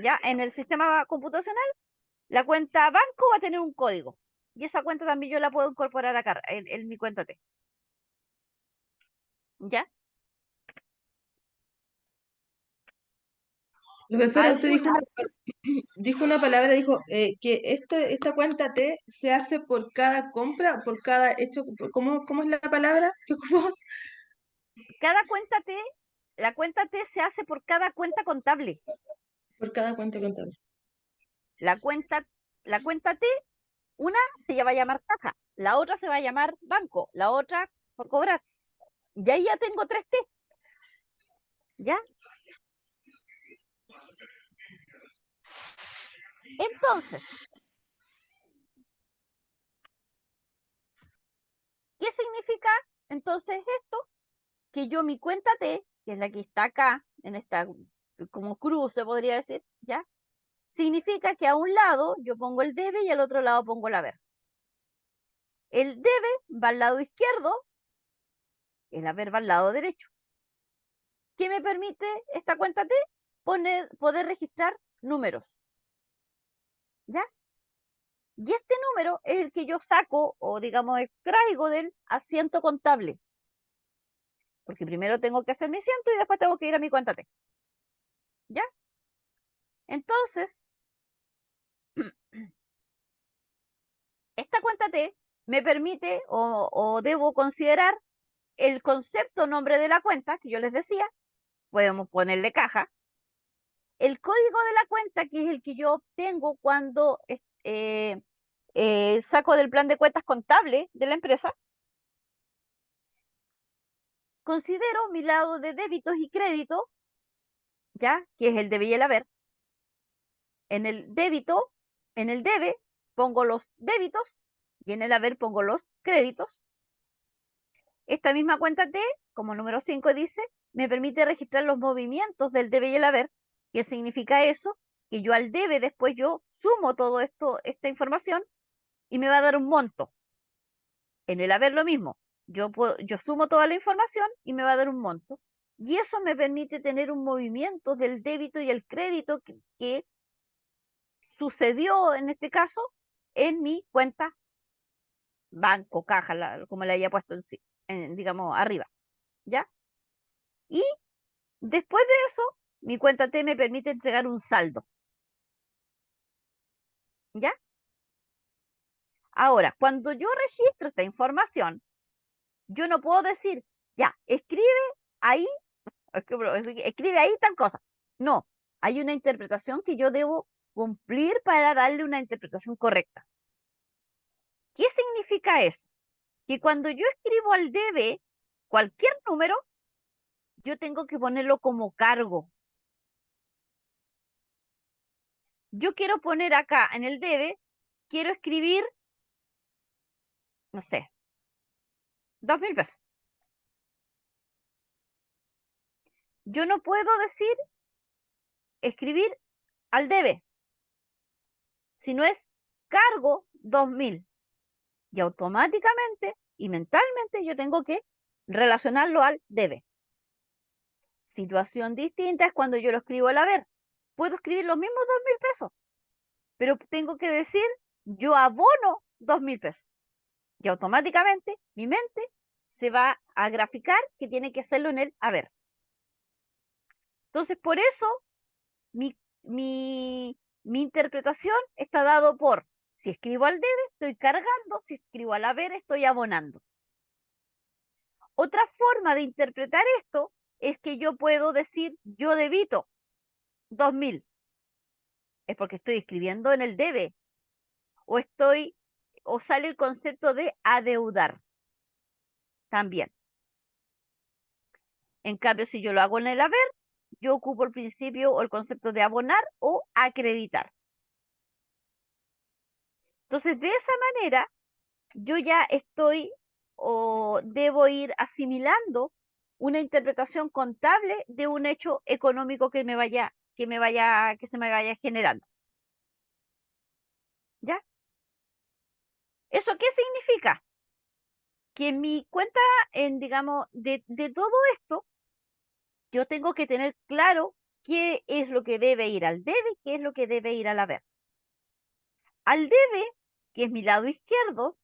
[SPEAKER 1] Ya en el sistema computacional, la cuenta banco va a tener un código. Y esa cuenta también yo la puedo incorporar acá en mi cuenta T. ¿Ya?
[SPEAKER 3] Profesora, usted dijo una palabra, dijo que esta cuenta T se hace por cada compra, por cada hecho, ¿cómo es la palabra que ocupó?
[SPEAKER 1] Cada cuenta T, la cuenta T se hace por cada cuenta contable.
[SPEAKER 3] Por cada cuenta contable.
[SPEAKER 1] La cuenta T, una se va a llamar caja, la otra se va a llamar banco, la otra por cobrar. Y ahí ya tengo 3 T. ¿Ya? Entonces, ¿qué significa entonces esto? Que yo mi cuenta T, que es la que está acá, en esta como cruz se podría decir, ¿ya? Significa que a un lado yo pongo el debe y al otro lado pongo el haber. El debe va al lado izquierdo, el haber va al lado derecho. ¿Qué me permite esta cuenta T? Poder registrar números. ¿Ya? Y este número es el que yo saco o digamos extraigo del asiento contable. Porque primero tengo que hacer mi asiento y después tengo que ir a mi cuenta T. ¿Ya? Entonces, esta cuenta T me permite o debo considerar el concepto nombre de la cuenta, que yo les decía, podemos ponerle caja, el código de la cuenta, que es el que yo obtengo cuando saco del plan de cuentas contable de la empresa, considero mi lado de débitos y créditos, ya, que es el debe y el haber. En el débito, en el debe pongo los débitos y en el haber pongo los créditos. Esta misma cuenta T, como número 5 dice, me permite registrar los movimientos del debe y el haber. ¿Qué significa eso? Que yo al debe después yo sumo todo esto, esta información y me va a dar un monto. En el haber lo mismo. Yo sumo toda la información y me va a dar un monto. Y eso me permite tener un movimiento del débito y el crédito que sucedió en este caso en mi cuenta banco, caja, como le haya puesto en sí, digamos, arriba. ¿Ya? Y después de eso, mi cuenta T me permite entregar un saldo. ¿Ya? Ahora, cuando yo registro esta información, yo no puedo decir, ya, ahí, escribe ahí tal cosa. No, hay una interpretación que yo debo cumplir para darle una interpretación correcta. ¿Qué significa eso? Que cuando yo escribo al debe cualquier número, yo tengo que ponerlo como cargo. Yo quiero poner acá en el debe, quiero escribir, no sé, 2.000 pesos. Yo no puedo decir escribir al debe, sino es cargo 2000. Y automáticamente y mentalmente yo tengo que relacionarlo al debe. Situación distinta es cuando yo lo escribo al haber. Puedo escribir los mismos 2000 pesos, pero tengo que decir yo abono 2000 pesos. Y automáticamente mi mente se va a graficar que tiene que hacerlo en el haber. Entonces, por eso mi, mi, mi interpretación está dado por, si escribo al debe, estoy cargando, si escribo al haber, estoy abonando. Otra forma de interpretar esto es que yo puedo decir, yo debito 2000. Es porque estoy escribiendo en el debe, o sale el concepto de adeudar también. En cambio, si yo lo hago en el haber, yo ocupo el principio o el concepto de abonar o acreditar. Entonces, de esa manera, yo ya estoy o debo ir asimilando una interpretación contable de un hecho económico que se me vaya generando. ¿Ya? ¿Eso qué significa? Que en mi cuenta, digamos, de todo esto, yo tengo que tener claro qué es lo que debe ir al debe y qué es lo que debe ir al haber. Al debe, que es mi lado izquierdo,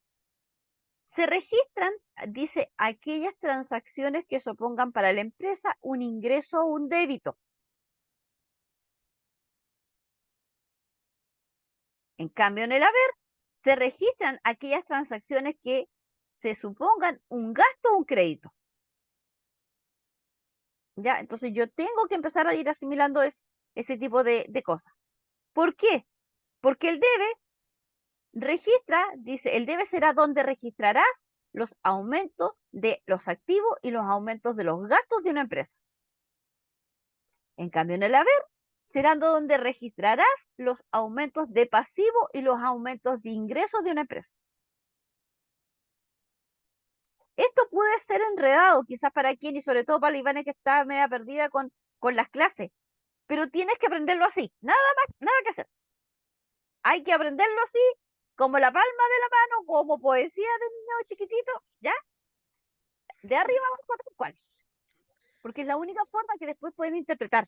[SPEAKER 1] se registran, dice, aquellas transacciones que supongan para la empresa un ingreso o un débito. En cambio, en el haber, se registran aquellas transacciones que se supongan un gasto o un crédito. ¿Ya? Entonces yo tengo que empezar a ir asimilando ese tipo de cosas. ¿Por qué? Porque el debe registra, dice, el debe será donde registrarás los aumentos de los activos y los aumentos de los gastos de una empresa. En cambio, en el haber, será donde registrarás los aumentos de pasivo y los aumentos de ingresos de una empresa. Esto puede ser enredado, quizás para quien, y sobre todo para la Ivana que está media perdida con las clases, pero tienes que aprenderlo así, nada más, nada que hacer. Hay que aprenderlo así, como la palma de la mano, como poesía de niño chiquitito, ¿ya? De arriba abajo tal cual. Porque es la única forma que después pueden interpretar.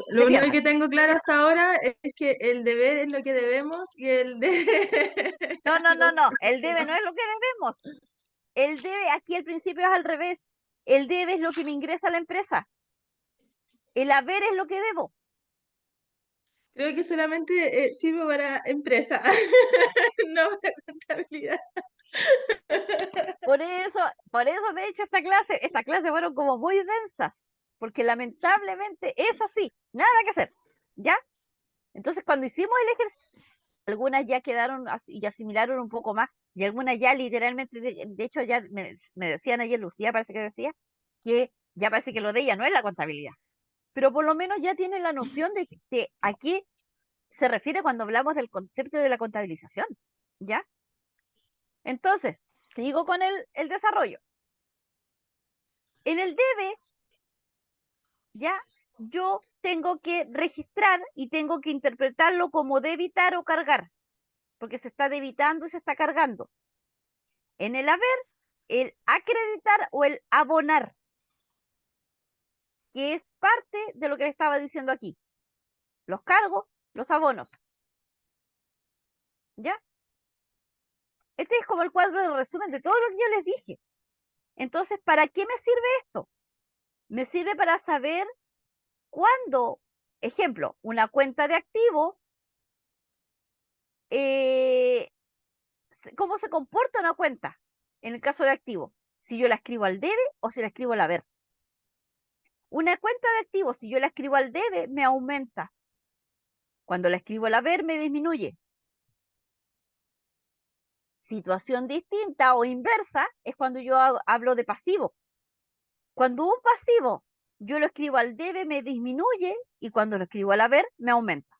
[SPEAKER 3] Lo
[SPEAKER 1] Se
[SPEAKER 3] único
[SPEAKER 1] pierden.
[SPEAKER 3] que tengo claro hasta ahora es que el deber es lo que debemos y el de
[SPEAKER 1] No, no, no,
[SPEAKER 3] los
[SPEAKER 1] no. El debe
[SPEAKER 3] no.
[SPEAKER 1] no es lo que debemos. El debe, aquí al principio es al revés. El debe es lo que me ingresa a la empresa. El haber es lo que debo.
[SPEAKER 3] Creo que solamente sirve para empresa, no para contabilidad.
[SPEAKER 1] Por eso, de hecho, estas clases fueron como muy densas, porque lamentablemente es así, nada que hacer, ¿ya? Entonces, cuando hicimos el ejercicio, algunas ya quedaron y asimilaron un poco más, y algunas ya literalmente, de hecho, ya me decían ayer, Lucía parece que decía, que ya parece que lo de ella no es la contabilidad, pero por lo menos ya tienen la noción de a qué se refiere cuando hablamos del concepto de la contabilización, ¿ya? Entonces, sigo con el desarrollo. En el debe, ya yo tengo que registrar y tengo que interpretarlo como debitar o cargar, porque se está debitando y se está cargando. En el haber, el acreditar o el abonar, que es parte de lo que le estaba diciendo aquí. Los cargos, los abonos. ¿Ya? Este es como el cuadro de resumen de todo lo que yo les dije. Entonces, ¿para qué me sirve esto? Me sirve para saber cuándo, ejemplo, una cuenta de activo, eh, cómo se comporta una cuenta en el caso de activo, si yo la escribo al debe o si la escribo al haber. Una cuenta de activo, si yo la escribo al debe, me aumenta. Cuando la escribo al haber, me disminuye. Situación distinta o inversa es cuando yo hablo de pasivo. Cuando un pasivo yo lo escribo al debe, me disminuye, y cuando lo escribo al haber, me aumenta.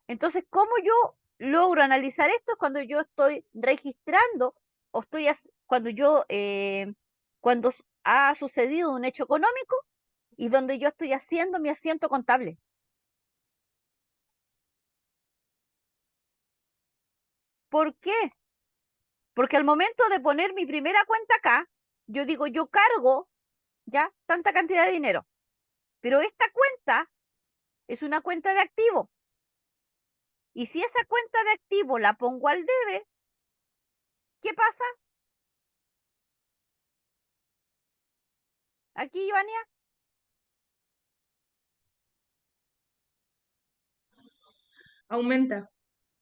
[SPEAKER 1] Entonces, ¿cómo yo logro analizar esto? Es cuando yo estoy registrando o cuando ha sucedido un hecho económico, y donde yo estoy haciendo mi asiento contable. ¿Por qué? Porque al momento de poner mi primera cuenta acá, yo digo, yo cargo ya tanta cantidad de dinero, pero esta cuenta es una cuenta de activo. Y si esa cuenta de activo la pongo al debe, ¿qué pasa? Aquí, Ivania,
[SPEAKER 3] Aumenta.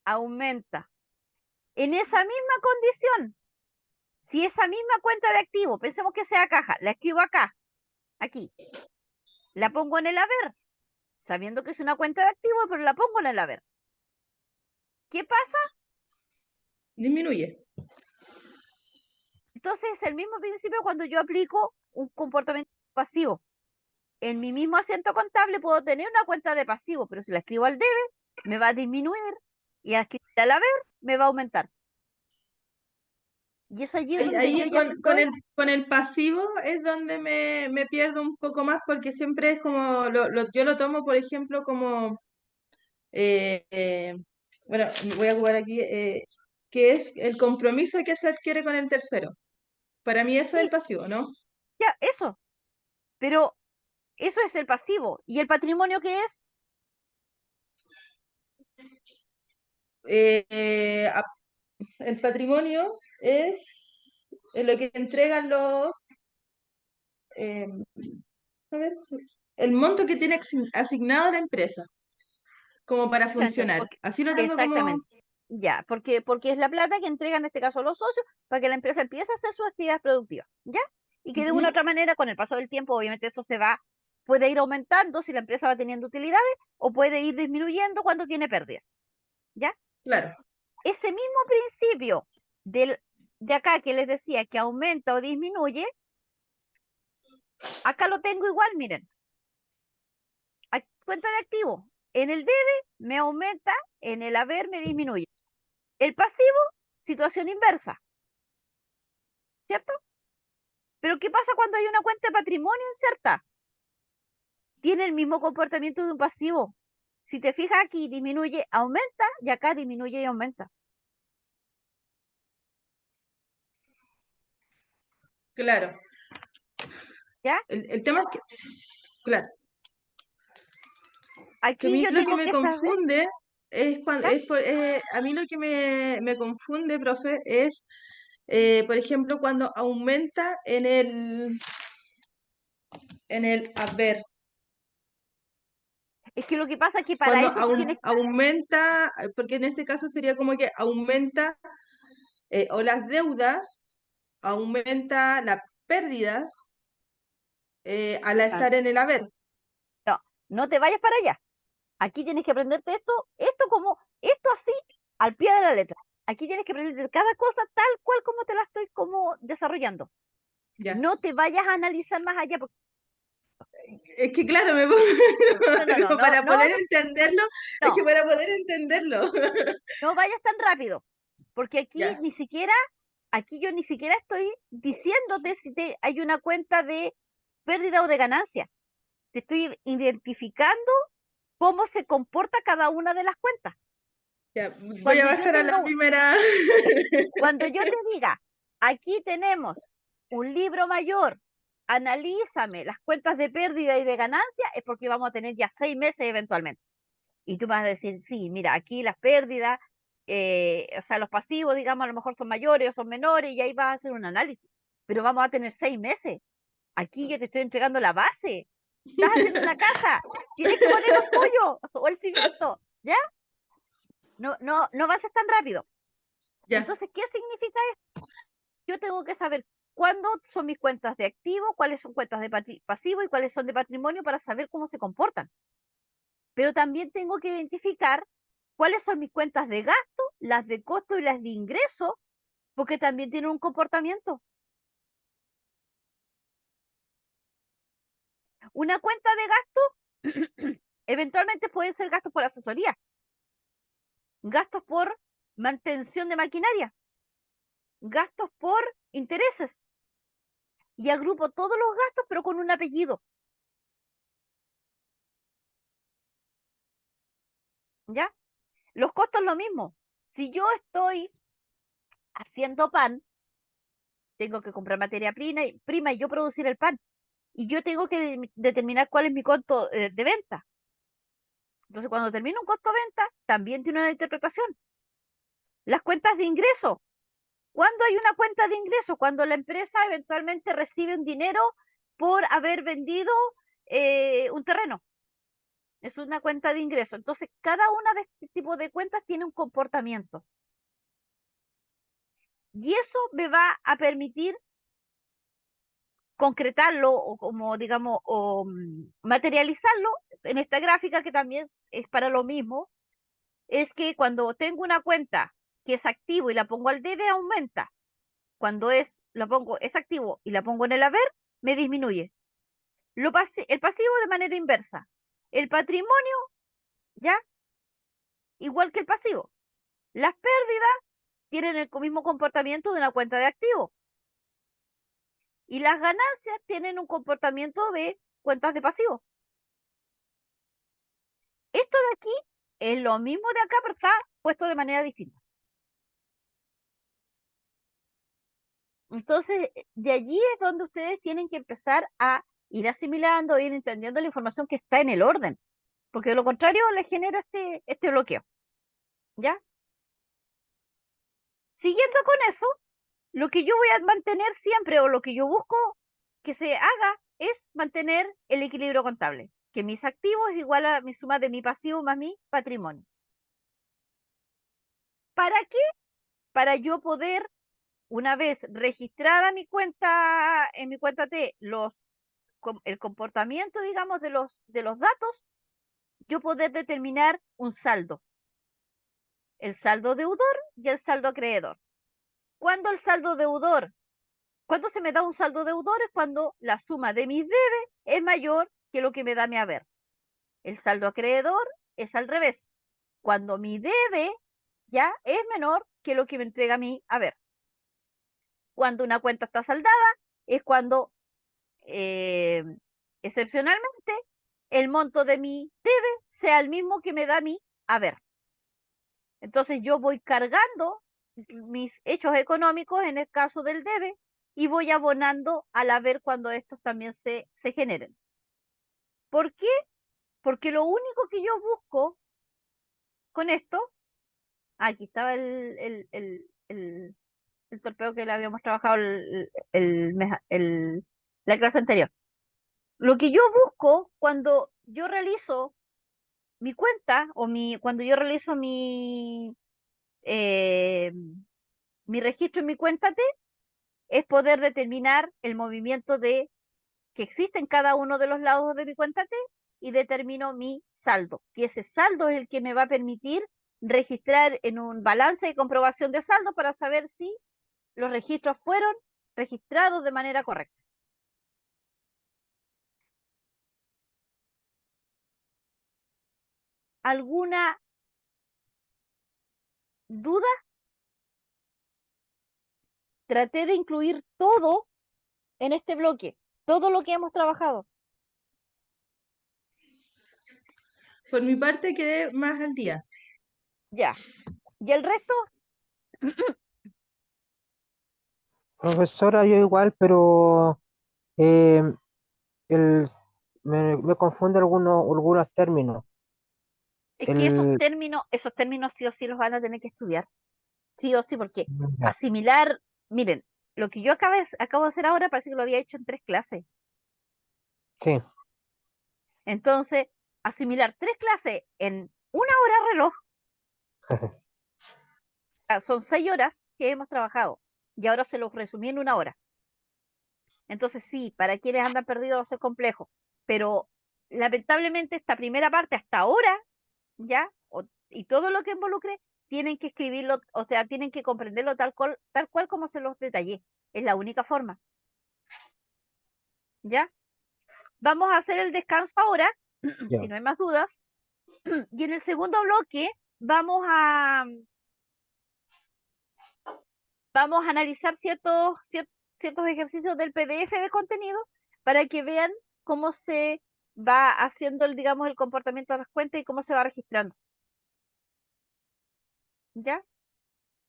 [SPEAKER 1] aumenta. En esa misma condición, si esa misma cuenta de activo, pensemos que sea caja, la escribo acá, aquí, la pongo en el haber, sabiendo que es una cuenta de activo, pero la pongo en el haber. ¿Qué pasa?
[SPEAKER 3] Disminuye.
[SPEAKER 1] Entonces es el mismo principio cuando yo aplico un comportamiento pasivo. En mi mismo asiento contable puedo tener una cuenta de pasivo, pero si la escribo al debe, me va a disminuir y al escribir al haber, me va a aumentar. Y es allí donde yo
[SPEAKER 3] Ahí
[SPEAKER 1] ya estoy.
[SPEAKER 3] con el pasivo es donde me pierdo un poco más porque siempre es como, yo lo tomo, por ejemplo, como, eh, eh, bueno, voy a jugar aquí, que es el compromiso que se adquiere con el tercero. Para mí eso es el
[SPEAKER 1] Sí,
[SPEAKER 3] pasivo, ¿no?
[SPEAKER 1] ya, eso. Pero eso es el pasivo. ¿Y el patrimonio qué es?
[SPEAKER 3] Eh, eh, a- el patrimonio es lo que entregan eh, a ver, el monto que tiene asignado la empresa como para
[SPEAKER 1] Exactamente,
[SPEAKER 3] funcionar. Así lo tengo como,
[SPEAKER 1] exactamente. Ya, porque es la plata que entregan en este caso los socios para que la empresa empiece a hacer sus actividades productivas, ¿ya? Y que de una u
[SPEAKER 3] ujú,
[SPEAKER 1] otra manera, con el paso del tiempo, obviamente eso puede ir aumentando si la empresa va teniendo utilidades o puede ir disminuyendo cuando tiene pérdidas, ¿ya?
[SPEAKER 3] claro,
[SPEAKER 1] Ese mismo principio de acá que les decía que aumenta o disminuye, acá lo tengo igual, miren, cuenta de activo. En el debe me aumenta, en el haber me disminuye. El pasivo, situación inversa, ¿cierto? Pero ¿qué pasa cuando hay una cuenta de patrimonio inserta? Tiene el mismo comportamiento de un pasivo. Si te fijas aquí, disminuye, aumenta, y acá disminuye y aumenta.
[SPEAKER 3] claro.
[SPEAKER 1] ¿Ya?
[SPEAKER 3] El tema es que, claro, que a
[SPEAKER 1] Aquí
[SPEAKER 3] mí
[SPEAKER 1] yo
[SPEAKER 3] lo que
[SPEAKER 1] tengo
[SPEAKER 3] me
[SPEAKER 1] que saber,
[SPEAKER 3] confunde es cuando,
[SPEAKER 1] ¿ya?
[SPEAKER 3] a mí lo que me confunde, profe, es, por ejemplo, cuando aumenta en el haber.
[SPEAKER 1] Es que lo que pasa es que para
[SPEAKER 3] Cuando
[SPEAKER 1] eso tú tienes,
[SPEAKER 3] aumenta, porque en este caso sería como que aumenta o las deudas, aumenta las pérdidas al
[SPEAKER 1] ah,
[SPEAKER 3] estar en el haber.
[SPEAKER 1] no, no te vayas para allá. Aquí tienes que aprenderte esto así, al pie de la letra. Aquí tienes que aprenderte cada cosa tal cual como te la estoy como desarrollando.
[SPEAKER 3] Ya.
[SPEAKER 1] No te vayas a analizar más allá, porque
[SPEAKER 3] Es que claro, me pongo
[SPEAKER 1] no, no, no,
[SPEAKER 3] como
[SPEAKER 1] no,
[SPEAKER 3] para
[SPEAKER 1] no,
[SPEAKER 3] poder entenderlo, es que
[SPEAKER 1] no,
[SPEAKER 3] para poder entenderlo.
[SPEAKER 1] no vayas tan rápido, porque
[SPEAKER 3] Ya,
[SPEAKER 1] aquí yo ni siquiera estoy diciéndote si hay una cuenta de pérdida o de ganancia. Te estoy identificando cómo se comporta cada una de las cuentas.
[SPEAKER 3] ya. Voy a
[SPEAKER 1] Cuando yo
[SPEAKER 3] bajar a la
[SPEAKER 1] tengo,
[SPEAKER 3] primera.
[SPEAKER 1] cuando yo te diga, aquí tenemos un libro mayor, analízame las cuentas de pérdida y de ganancia, es porque vamos a tener ya 6 meses eventualmente. Y tú vas a decir, sí, mira, aquí las pérdidas, o sea, los pasivos, digamos, a lo mejor son mayores o son menores, y ahí vas a hacer un análisis. Pero vamos a tener 6 meses. Aquí yo te estoy entregando la base. Estás haciendo una casa. Tienes que poner los pollos o el cimiento. ¿Ya? No, no, no vas a ser tan rápido.
[SPEAKER 3] Ya,
[SPEAKER 1] Entonces, ¿qué significa esto? Yo tengo que saber cuándo son mis cuentas de activo, cuáles son cuentas de pasivo y cuáles son de patrimonio para saber cómo se comportan. Pero también tengo que identificar cuáles son mis cuentas de gasto, las de costo y las de ingreso, porque también tienen un comportamiento. Una cuenta de gasto eventualmente puede ser gastos por asesoría, gastos por mantención de maquinaria, gastos por intereses. Y agrupo todos los gastos, pero con un apellido. ¿ya? Los costos lo mismo. Si yo estoy haciendo pan, tengo que comprar materia prima y yo producir el pan. Y yo tengo que determinar cuál es mi costo de venta. Entonces, cuando termino un costo de venta, también tiene una interpretación. Las cuentas de ingreso. ¿Cuándo hay una cuenta de ingreso? Cuando la empresa eventualmente recibe un dinero por haber vendido un terreno. Es una cuenta de ingreso. Entonces, cada una de este tipo de cuentas tiene un comportamiento. Y eso me va a permitir concretarlo o como, digamos, o materializarlo en esta gráfica que también es para lo mismo. Es que cuando tengo una cuenta que es activo y la pongo al debe, aumenta. Cuando es activo y la pongo en el haber, me disminuye. El pasivo de manera inversa. El patrimonio, ya, igual que el pasivo. Las pérdidas tienen el mismo comportamiento de una cuenta de activo. Y las ganancias tienen un comportamiento de cuentas de pasivo. Esto de aquí es lo mismo de acá, pero está puesto de manera distinta. Entonces, de allí es donde ustedes tienen que empezar a ir asimilando, ir entendiendo la información que está en el orden, porque de lo contrario les genera este bloqueo. ¿Ya? Siguiendo con eso, lo que yo voy a mantener siempre o lo que yo busco que se haga es mantener el equilibrio contable, que mis activos es igual a mi suma de mi pasivo más mi patrimonio. ¿Para qué? Para yo poder, una vez registrada mi cuenta, en mi cuenta T, el comportamiento, digamos, de los datos, yo poder determinar un saldo, el saldo deudor y el saldo acreedor. Cuando el saldo deudor, cuando se me da un saldo deudor es cuando la suma de mis debes es mayor que lo que me da mi haber. El saldo acreedor es al revés, cuando mi debe ya es menor que lo que me entrega mi haber. Cuando una cuenta está saldada es cuando eh, excepcionalmente el monto de mi debe sea el mismo que me da mi haber. Entonces yo voy cargando mis hechos económicos en el caso del debe y voy abonando al haber cuando estos también se generen. ¿Por qué? Porque lo único que yo busco con esto, aquí estaba el torpeo que le habíamos trabajado la clase anterior. Lo que yo busco cuando yo realizo mi cuenta o cuando yo realizo eh, mi registro en mi cuenta T es poder determinar el movimiento que existe en cada uno de los lados de mi cuenta T y determino mi saldo, que ese saldo es el que me va a permitir registrar en un balance de comprobación de saldo para saber si los registros fueron registrados de manera correcta. ¿Alguna duda? Traté de incluir todo en este bloque, todo lo que hemos trabajado.
[SPEAKER 3] Por mi parte quedé más al día.
[SPEAKER 1] Ya. ¿Y el resto?
[SPEAKER 2] Profesora, yo igual, pero eh, el, me confunde algunos términos.
[SPEAKER 1] Es que
[SPEAKER 2] El,
[SPEAKER 1] esos términos sí o sí los van a tener que estudiar. Sí o sí, porque
[SPEAKER 2] ya,
[SPEAKER 1] asimilar, miren, lo que yo acabo de hacer ahora parece que lo había hecho en 3 clases.
[SPEAKER 2] sí,
[SPEAKER 1] Entonces, asimilar 3 clases en una hora reloj, son 6 horas que hemos trabajado y ahora se los resumí en una hora. Entonces, sí, para quienes andan perdidos va a ser complejo, pero lamentablemente esta primera parte hasta ahora, ¿ya? Y todo lo que involucre, tienen que escribirlo, o sea, tienen que comprenderlo tal cual como se los detallé. Es la única forma, ¿ya? Vamos a hacer el descanso ahora, si
[SPEAKER 2] ya,
[SPEAKER 1] no hay más dudas. Y en el segundo bloque vamos a analizar ciertos ejercicios del PDF de contenido para que vean cómo se va haciendo digamos, el comportamiento de las cuentas y cómo se va registrando. ¿ya?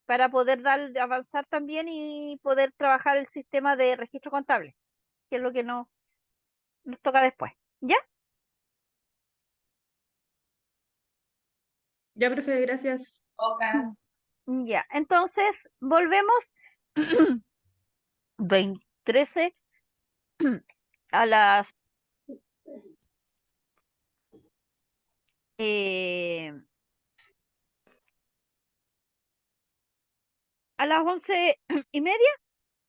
[SPEAKER 1] Para poder avanzar también y poder trabajar el sistema de registro contable, que es lo que nos toca después, ¿ya?
[SPEAKER 3] Ya, profe, gracias.
[SPEAKER 1] Ya, entonces volvemos 13 a las eh, a las 11:30,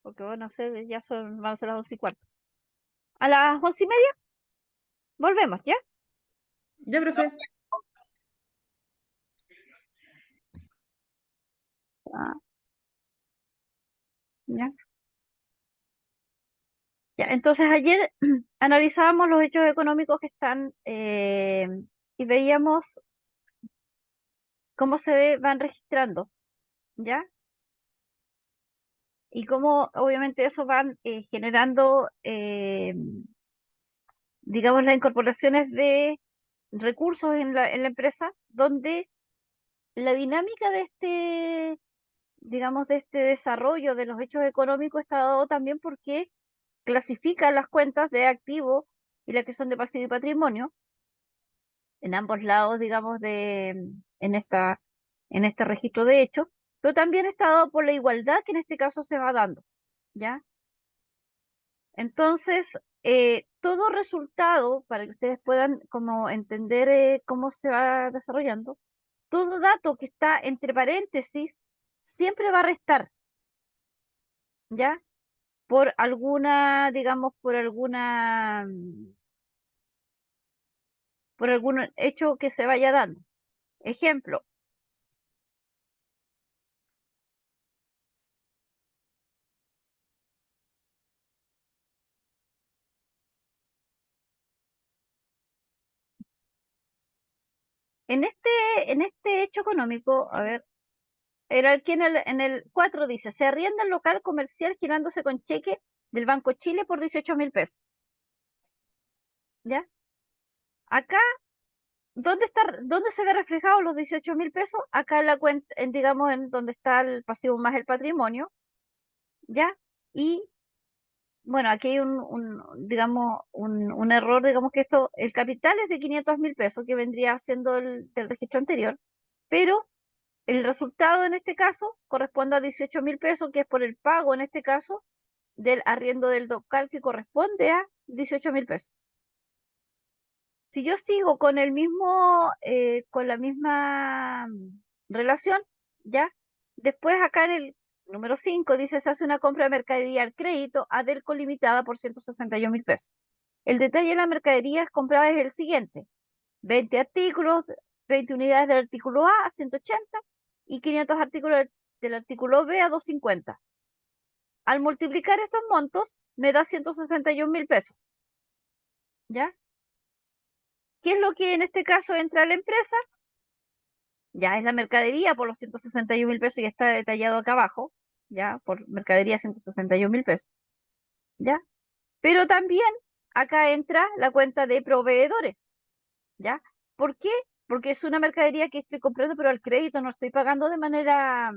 [SPEAKER 1] porque bueno, no sé, van a ser las 11:15. A las 11:30 volvemos, ¿ya?
[SPEAKER 3] Ya, profe.
[SPEAKER 1] Ah, ya. Ya, entonces ayer analizábamos los hechos económicos que están y veíamos cómo van registrando, ¿ya? Y cómo obviamente eso van generando, digamos, las incorporaciones de recursos en la empresa, donde la dinámica de este, digamos, de este desarrollo de los hechos económicos está dado también porque clasifica las cuentas de activo y las que son de pasivo y patrimonio en ambos lados, digamos, en este registro de hechos, pero también está dado por la igualdad que en este caso se va dando, ¿ya? Entonces, todo resultado, para que ustedes puedan como entender cómo se va desarrollando, todo dato que está entre paréntesis siempre va a restar, ¿ya? Por alguna, digamos, por algún hecho que se vaya dando. Ejemplo, en este hecho económico, a ver, era aquí en el 4 dice, se arrienda el local comercial girándose con cheque del Banco Chile por 18.000 pesos, ¿ya? Acá, ¿dónde se ve reflejado los 18.000 pesos? Acá en la cuenta, digamos, en donde está el pasivo más el patrimonio, ¿ya? Y bueno, aquí hay digamos, un error, digamos que el capital es de 500.000 pesos, que vendría siendo del registro anterior, pero el resultado en este caso corresponde a 18.000 pesos, que es por el pago en este caso del arriendo del local, que corresponde a 18.000 pesos. Si yo sigo con con la misma relación, ¿ya? Después acá en el número 5 dice, se hace una compra de mercadería al crédito a Delco Limitada por 161.000 pesos. El detalle de la mercadería comprada es el siguiente: 20 artículos, 20 unidades del artículo A 180 y 500 artículos del artículo B a 250. Al multiplicar estos montos, me da 161.000 pesos, ¿ya? ¿Qué es lo que en este caso entra a la empresa? Ya es la mercadería por los 161.000 pesos, y está detallado acá abajo, ¿ya? Por mercadería 161.000 pesos, ¿ya? Pero también acá entra la cuenta de proveedores, ¿ya? ¿Por qué? Porque es una mercadería que estoy comprando, pero al crédito no estoy pagando de manera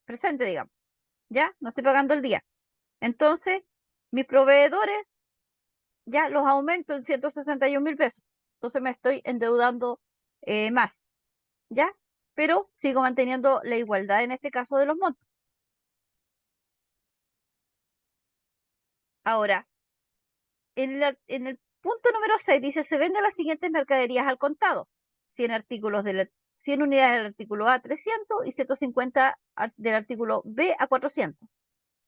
[SPEAKER 1] presente, digamos, ¿ya? No estoy pagando el día. Entonces, mis proveedores ya los aumento en 161.000 pesos. Entonces me estoy endeudando más, ¿ya? Pero sigo manteniendo la igualdad en este caso de los montos. Ahora, en el punto número 6 dice, se venden las siguientes mercaderías al contado: 100 artículos 100 unidades del artículo A 300 y 150 del artículo B a 400,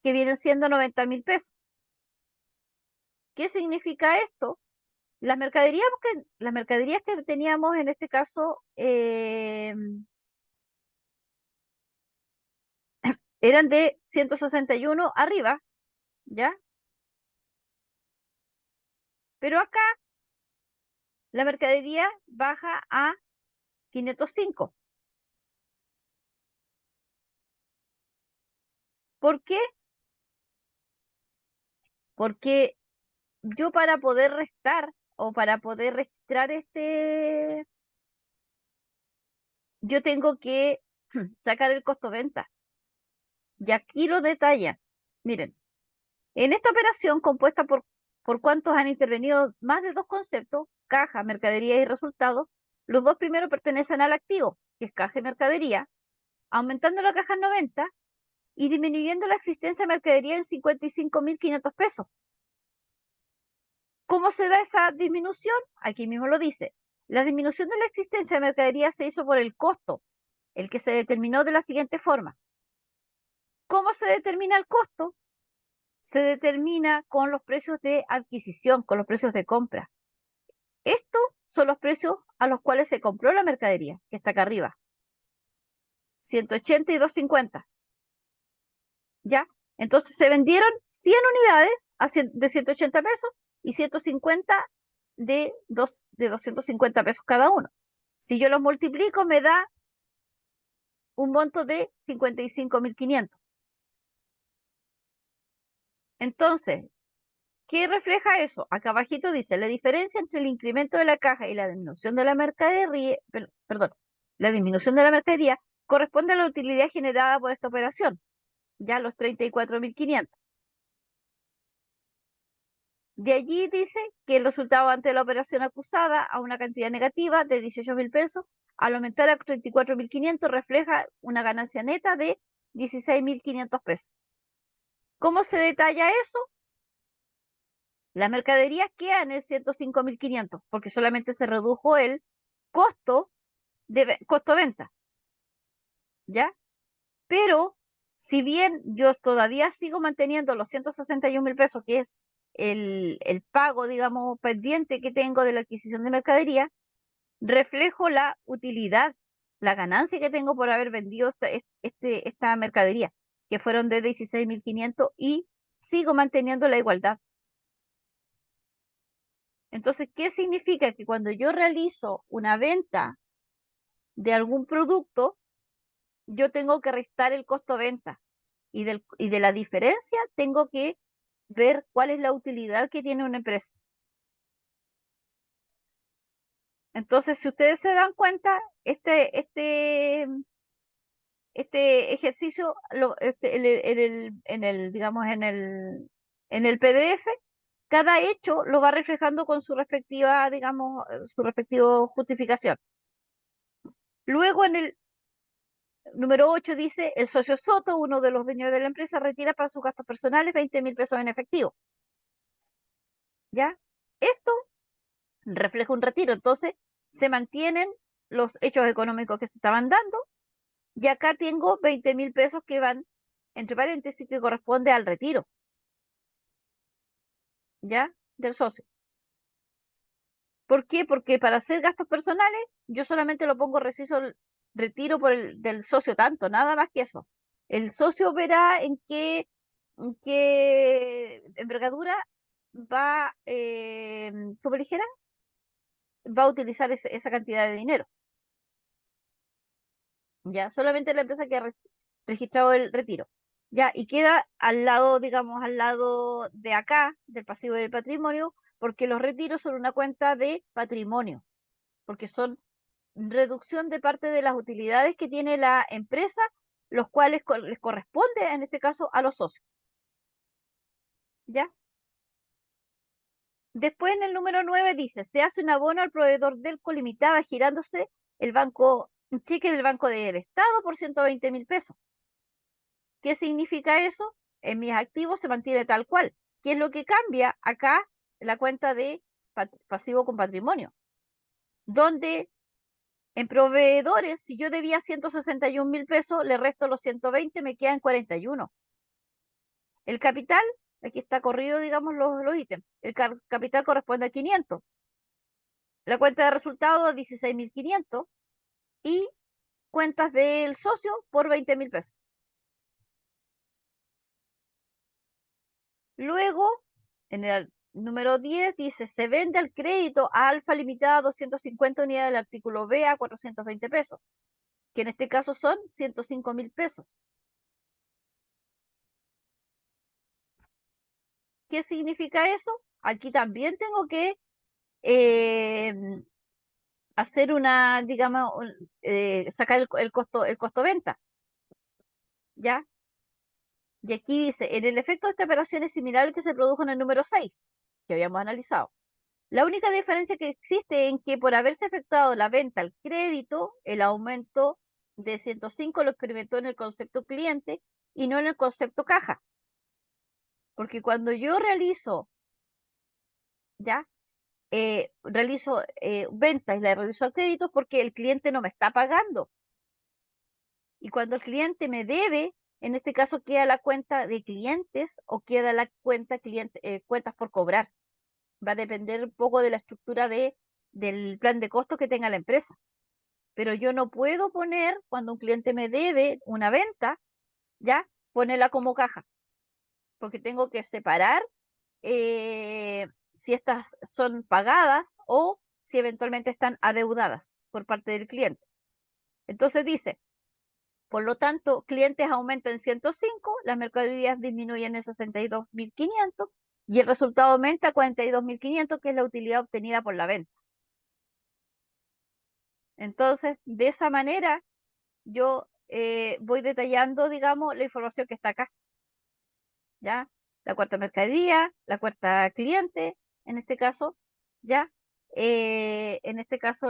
[SPEAKER 1] que vienen siendo 90.000 pesos. ¿Qué significa esto? Las mercaderías que teníamos en este caso eran de 161 arriba, ¿ya? Pero acá la mercadería baja a 505. ¿Por qué? Porque yo, para poder restar o para poder registrar yo tengo que sacar el costo venta. Y aquí lo detalla. Miren, en esta operación compuesta por cuantos han intervenido más de dos conceptos, caja, mercadería y resultados, los dos primeros pertenecen al activo, que es caja y mercadería, aumentando la caja en 90 y disminuyendo la existencia de mercadería en 55.500 pesos. ¿Cómo se da esa disminución? Aquí mismo lo dice. La disminución de la existencia de mercadería se hizo por el costo, el que se determinó de la siguiente forma. ¿Cómo se determina el costo? Se determina con los precios de adquisición, con los precios de compra. Estos son los precios a los cuales se compró la mercadería, que está acá arriba. 180 y 250. ¿Ya? Entonces se vendieron 100 unidades de 180 pesos y 150 de 250 pesos cada uno. Si yo los multiplico, me da un monto de 55.500. Entonces, ¿qué refleja eso? Acá abajito dice, la diferencia entre el incremento de la caja y la disminución de la mercadería, perdón, la disminución de la mercadería corresponde a la utilidad generada por esta operación, ya los 34.500. De allí dice que el resultado ante la operación acusada a una cantidad negativa de 18.000 pesos, al aumentar a 34.500 refleja una ganancia neta de 16.500 pesos. ¿Cómo se detalla eso? Las mercaderías quedan en 105.500 porque solamente se redujo el costo de costo venta, ¿ya? Pero si bien yo todavía sigo manteniendo los 161.000 pesos, que es el pago, digamos, pendiente que tengo de la adquisición de mercadería, reflejo la utilidad, la ganancia que tengo por haber vendido esta mercadería, que fueron de 16.500 y sigo manteniendo la igualdad. Entonces, ¿qué significa? Que cuando yo realizo una venta de algún producto, yo tengo que restar el costo venta y de la diferencia tengo que ver cuál es la utilidad que tiene una empresa. Entonces, si ustedes se dan cuenta, este ejercicio, digamos, en el PDF, cada hecho lo va reflejando con su respectiva, digamos, su respectiva justificación. Luego en el número 8 dice, el socio Soto, uno de los dueños de la empresa, retira para sus gastos personales 20.000 pesos en efectivo. ¿Ya? Esto refleja un retiro, entonces se mantienen los hechos económicos que se estaban dando y acá tengo 20.000 pesos que van, entre paréntesis, que corresponde al retiro, ¿ya? Del socio. ¿Por qué? Porque para hacer gastos personales yo solamente lo pongo retiro del socio tanto, nada más que eso. El socio verá en qué envergadura va, como dijera, va a utilizar esa cantidad de dinero. Ya, solamente la empresa que ha registrado el retiro. Ya, y queda al lado, digamos, al lado de acá, del pasivo y del patrimonio, porque los retiros son una cuenta de patrimonio, porque son reducción de parte de las utilidades que tiene la empresa, los cuales les corresponde, en este caso, a los socios. ¿Ya? Después en el número 9 dice, se hace un abono al proveedor del colimitada girándose un cheque del Banco del Estado por 120.000 pesos. ¿Qué significa eso? En mis activos se mantiene tal cual. ¿Qué es lo que cambia acá? La cuenta de pasivo con patrimonio, donde en proveedores, si yo debía 161.000 pesos, le resto los 120, me quedan 41. El capital, aquí está corrido, digamos, los ítems. El capital corresponde a 500. La cuenta de resultados, 16.500. Y cuentas del socio por 20.000 pesos. Luego, en el número 10 dice, se vende al crédito a Alfa Limitada 250 unidades del artículo B a 420 pesos, que en este caso son 105.000 pesos. ¿Qué significa eso? Aquí también tengo que hacer una, digamos, sacar el costo venta, ¿ya? Y aquí dice, en el efecto de esta operación es similar al que se produjo en el número 6 que habíamos analizado. La única diferencia que existe en que por haberse efectuado la venta al crédito, el aumento de 105 lo experimentó en el concepto cliente y no en el concepto caja. Porque cuando yo realizo, ¿ya? Realizo ventas y la realizo al crédito porque el cliente no me está pagando. Y cuando el cliente me debe, en este caso queda la cuenta de clientes o queda la cuenta cuentas por cobrar. Va a depender un poco de la estructura del plan de costos que tenga la empresa. Pero yo no puedo poner, cuando un cliente me debe una venta, ya, ponerla como caja, porque tengo que separar si estas son pagadas o si eventualmente están adeudadas por parte del cliente. Entonces dice, por lo tanto, clientes aumentan en 105, las mercaderías disminuyen en 62.500 y el resultado aumenta a 42.500, que es la utilidad obtenida por la venta. Entonces, de esa manera, yo voy detallando, digamos, la información que está acá, ¿ya? La cuarta mercadería, la cuarta cliente, en este caso, ¿ya? En este caso,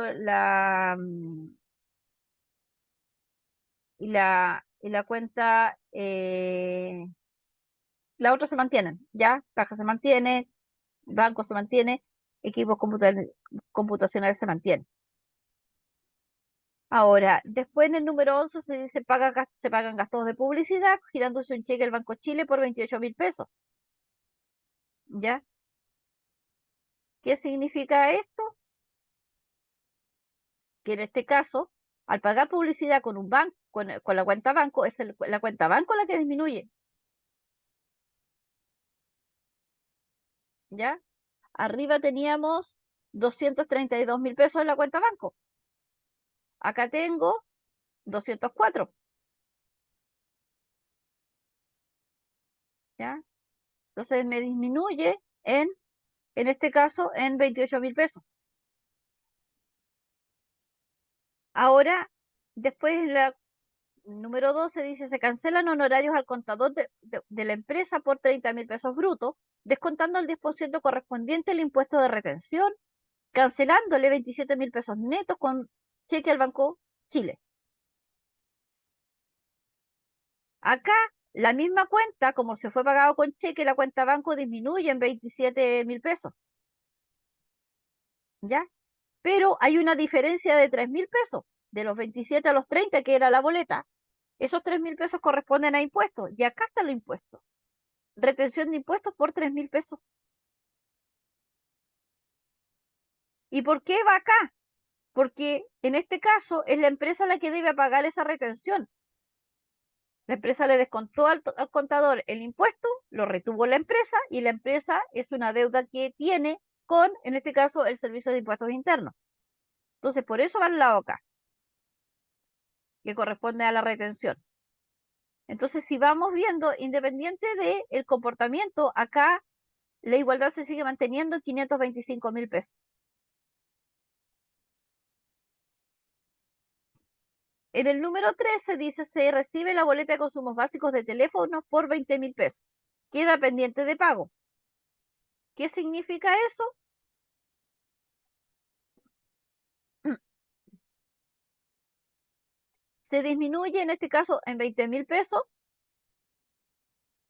[SPEAKER 1] y la cuenta, la otra se mantienen, ¿ya? Caja se mantiene, banco se mantiene, equipos computacionales se mantienen. Ahora, después en el número 11 se dice se pagan gastos de publicidad, girándose un cheque al Banco Chile por 28.000 pesos, ¿ya? ¿Qué significa esto? Que en este caso, al pagar publicidad con un banco, con la cuenta banco, es la cuenta banco la que disminuye, ¿ya? Arriba teníamos 232.000 pesos en la cuenta banco. Acá tengo 204, ¿ya? Entonces me disminuye en este caso, en 28.000 pesos. Ahora, después en la número 12 dice, se cancelan honorarios al contador de la empresa por 30.000 pesos brutos, descontando el 10% correspondiente al impuesto de retención, cancelándole 27.000 pesos netos con cheque al Banco Chile. Acá, la misma cuenta, como se fue pagado con cheque, la cuenta banco disminuye en 27.000 pesos, ¿ya? Pero hay una diferencia de 3.000 pesos, de los 27 a los 30, que era la boleta. Esos 3.000 pesos corresponden a impuestos, y acá está los impuestos. Retención de impuestos por 3.000 pesos. ¿Y por qué va acá? Porque en este caso es la empresa la que debe pagar esa retención. La empresa le descontó al contador el impuesto, lo retuvo la empresa y la empresa es una deuda que tiene con, en este caso, el Servicio de Impuestos Internos. Entonces, por eso va al lado acá, que corresponde a la retención. Entonces, si vamos viendo, independiente del comportamiento, acá la igualdad se sigue manteniendo en 525.000 pesos. En el número 13 dice, se recibe la boleta de consumos básicos de teléfono por 20.000 pesos. Queda pendiente de pago. ¿Qué significa eso? Se disminuye en este caso en 20.000 pesos,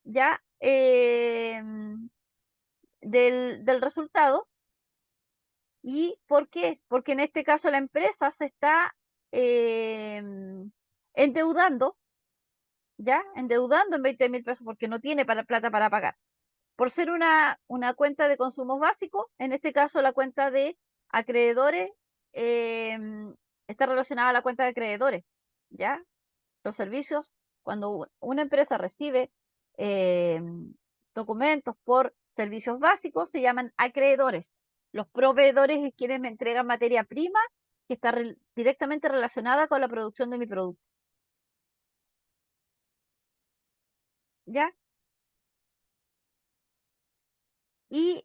[SPEAKER 1] ya del resultado. ¿Y por qué? Porque en este caso la empresa se está endeudando, ya, endeudando en 20.000 pesos porque no tiene plata para pagar. Por ser una cuenta de consumos básicos, en este caso la cuenta de acreedores está relacionada a la cuenta de acreedores, ¿ya? Los servicios, cuando una empresa recibe documentos por servicios básicos, se llaman acreedores. Los proveedores es quienes me entregan materia prima que está directamente relacionada con la producción de mi producto, ¿ya? Y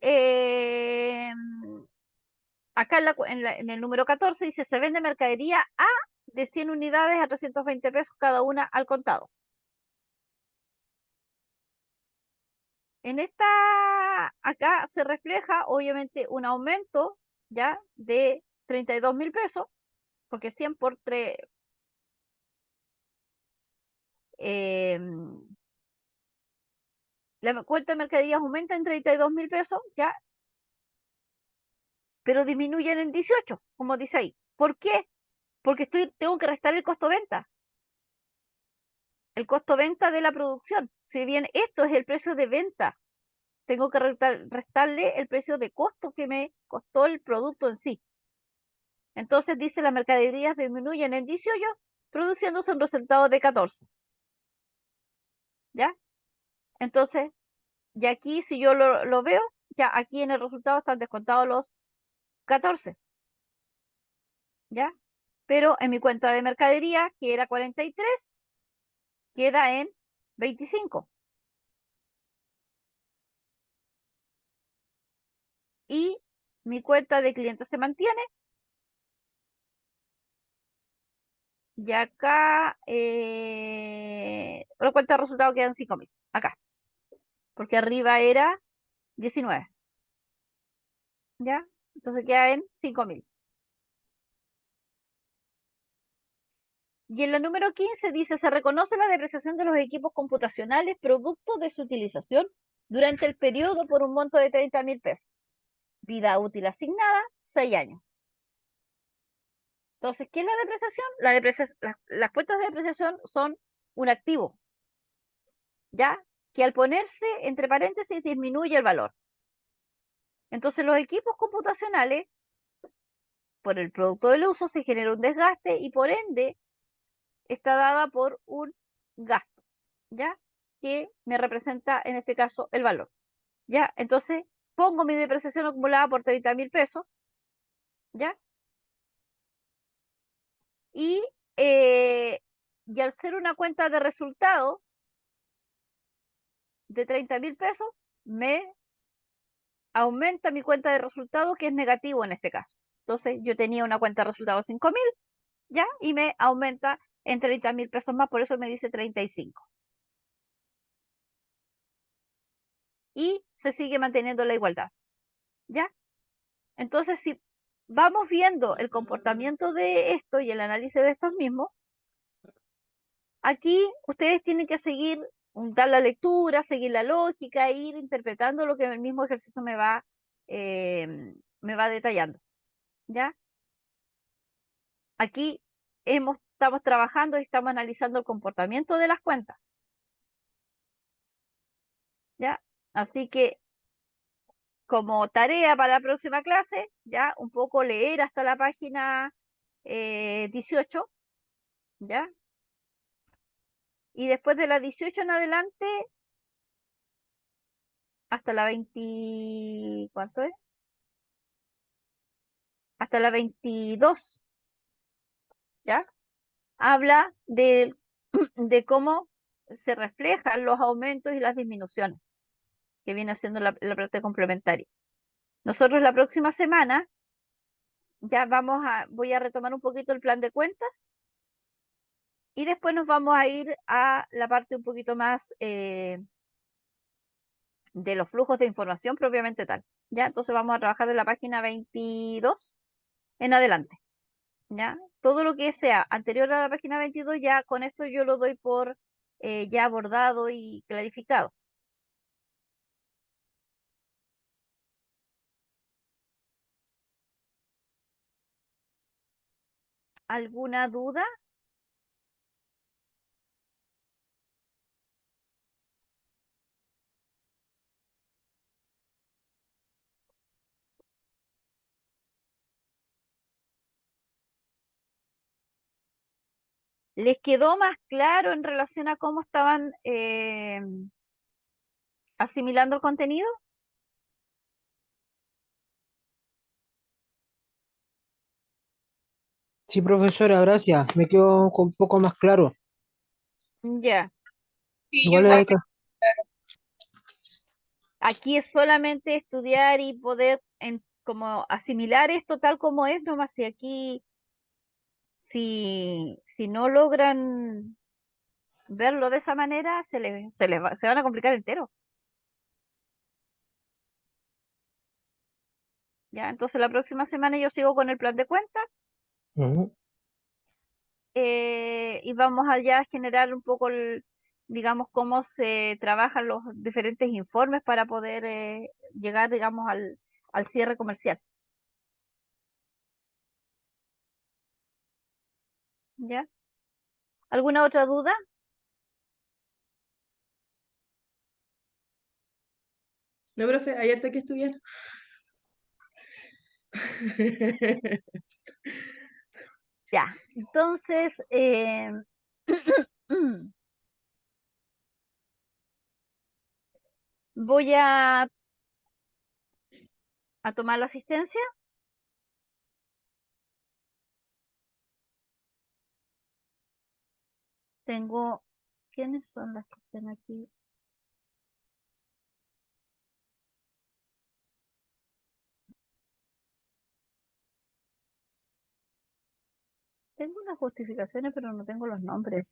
[SPEAKER 1] acá en el número 14 dice, se vende mercadería A de 100 unidades a 320 pesos cada una al contado. En acá se refleja obviamente un aumento ya de 32.000 pesos, porque 100 por 3, la cuenta de mercaderías aumenta en 32.000 pesos, ya, pero disminuyen en 18, como dice ahí. ¿Por qué? Porque tengo que restar el costo venta. El costo venta de la producción. Si bien esto es el precio de venta, tengo que restarle el precio de costo que me costó el producto en sí. Entonces dice las mercaderías disminuyen en 18, produciéndose un resultado de 14. ¿Ya? Entonces, y aquí si yo lo veo, ya aquí en el resultado están descontados los 14. ¿Ya? Pero en mi cuenta de mercadería, que era 43, queda en 25. Y mi cuenta de clientes se mantiene. Y acá, la cuenta de resultados quedan 5.000. Acá. Porque arriba era 19. ¿Ya? Entonces queda en 5.000. Y en la número 15 dice, se reconoce la depreciación de los equipos computacionales producto de su utilización durante el periodo por un monto de 30.000 pesos. Vida útil asignada, 6 años. Entonces, ¿qué es la depreciación? Las cuentas de depreciación son un activo, ¿ya? Que al ponerse entre paréntesis disminuye el valor. Entonces, los equipos computacionales, por el producto del uso, se genera un desgaste y por ende está dada por un gasto, ¿ya? Que me representa en este caso el valor, ¿ya? Entonces, pongo mi depreciación acumulada por 30.000 pesos, ¿ya? Y, eh, y al ser una cuenta de resultado de 30.000 pesos, me aumenta mi cuenta de resultado, que es negativo en este caso. Entonces, yo tenía una cuenta de resultado 5.000, ¿ya? Y me aumenta en 30.000 pesos más, por eso me dice 35. Y se sigue manteniendo la igualdad, ¿ya? Entonces, si vamos viendo el comportamiento de esto y el análisis de estos mismos, aquí ustedes tienen que seguir, dar la lectura, seguir la lógica, e ir interpretando lo que el mismo ejercicio me va detallando, ¿ya? Aquí estamos trabajando y estamos analizando el comportamiento de las cuentas, ¿ya? Así que como tarea para la próxima clase, ya un poco leer hasta la página 18, ¿ya? Y después de la 18 en adelante, hasta la 20, ¿cuánto es? Hasta la 22, ¿ya? Habla de cómo se reflejan los aumentos y las disminuciones, que viene haciendo la parte complementaria. Nosotros la próxima semana ya voy a retomar un poquito el plan de cuentas y después nos vamos a ir a la parte un poquito más de los flujos de información propiamente tal. ¿Ya? Entonces vamos a trabajar de la página 22 en adelante. ¿Ya? Todo lo que sea anterior a la página 22, ya con esto yo lo doy por ya abordado y clarificado. ¿Alguna duda? ¿Les quedó más claro en relación a cómo estaban asimilando el contenido?
[SPEAKER 2] Sí, profesora, gracias. Me quedo un poco más claro.
[SPEAKER 1] Ya.
[SPEAKER 3] Sí, yo
[SPEAKER 2] Igual
[SPEAKER 3] igual.
[SPEAKER 2] hay que,
[SPEAKER 1] Aquí es solamente estudiar y poder como asimilar esto tal como es, nomás si aquí, si no logran verlo de esa manera, se van a complicar entero. Ya, entonces la próxima semana yo sigo con el plan de cuenta
[SPEAKER 2] Ujú.
[SPEAKER 1] y vamos allá a generar un poco digamos, cómo se trabajan los diferentes informes para poder llegar, digamos, al cierre comercial. ¿Ya? ¿Alguna otra duda?
[SPEAKER 3] No, profe, hay harto que estudiar.
[SPEAKER 1] Ya, entonces, voy a tomar la asistencia. Tengo, ¿quiénes son las que están aquí? Tengo las justificaciones, pero no tengo los nombres.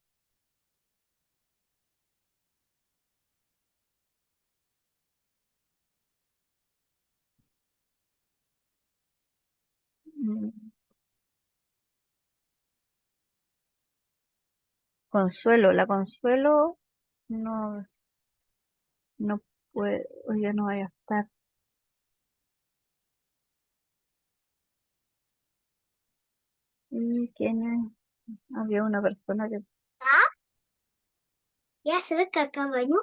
[SPEAKER 1] Mm, Consuelo, la Consuelo no, no puede, hoy ya no vaya a estar. ¿Y quién es? Había una persona que,
[SPEAKER 4] Ya cerca acá, baño.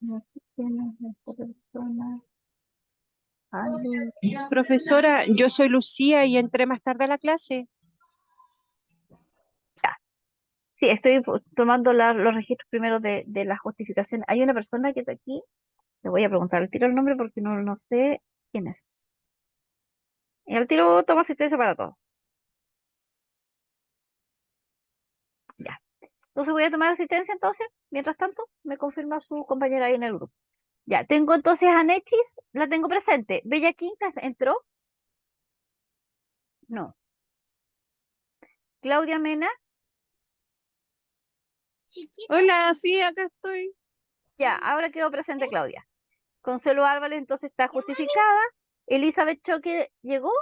[SPEAKER 1] no sé quién es esta persona. Ale.
[SPEAKER 5] Profesora, yo soy Lucía y entré más tarde a la clase.
[SPEAKER 1] Sí, estoy tomando los registros primero de la justificación. Hay una persona que está aquí, le voy a preguntar al tiro el nombre porque no sé quién es. Y al tiro toma asistencia para todo. Ya. Entonces voy a tomar asistencia entonces. Mientras tanto, me confirma su compañera ahí en el grupo. Ya, tengo entonces a Nechis, la tengo presente. Bella Quinta entró. No. Claudia Mena,
[SPEAKER 4] Chiquita.
[SPEAKER 5] Hola, sí, acá estoy.
[SPEAKER 1] ya, ahora quedó presente Claudia. Consuelo Álvarez entonces está justificada. Elizabeth Choque llegó.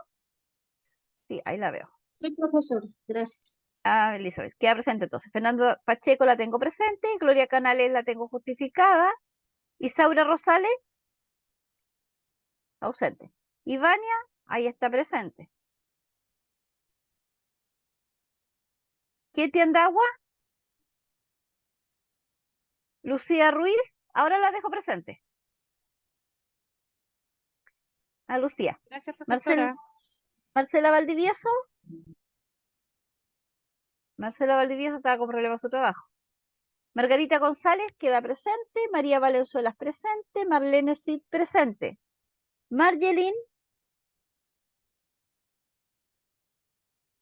[SPEAKER 1] Sí, ahí la veo.
[SPEAKER 4] Soy profesor, gracias.
[SPEAKER 1] Ah, Elizabeth, queda presente entonces. Fernando Pacheco la tengo presente. Gloria Canales la tengo justificada. Isaura Rosales, ausente. Ivania, ahí está presente. Ketty Andagua, Lucía Ruiz, ahora la dejo presente. A Lucía.
[SPEAKER 5] Gracias,
[SPEAKER 1] Marcel,
[SPEAKER 5] profesora.
[SPEAKER 1] Marcela Valdivieso. Marcela Valdivieso estaba con problemas en su trabajo. Margarita González queda presente. María Valenzuelas presente. Marlene Cid presente. Margelin,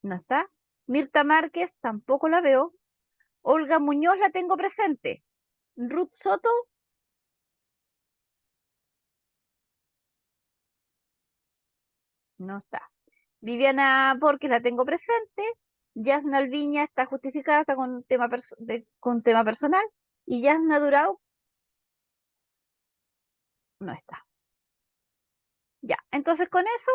[SPEAKER 1] no está. Mirta Márquez, tampoco la veo. Olga Muñoz la tengo presente. Ruth Soto, no está. Viviana Borges la tengo presente. Yasna Alviña está justificada, está con con tema personal. Y Yasna Durao no está. Ya, entonces con eso,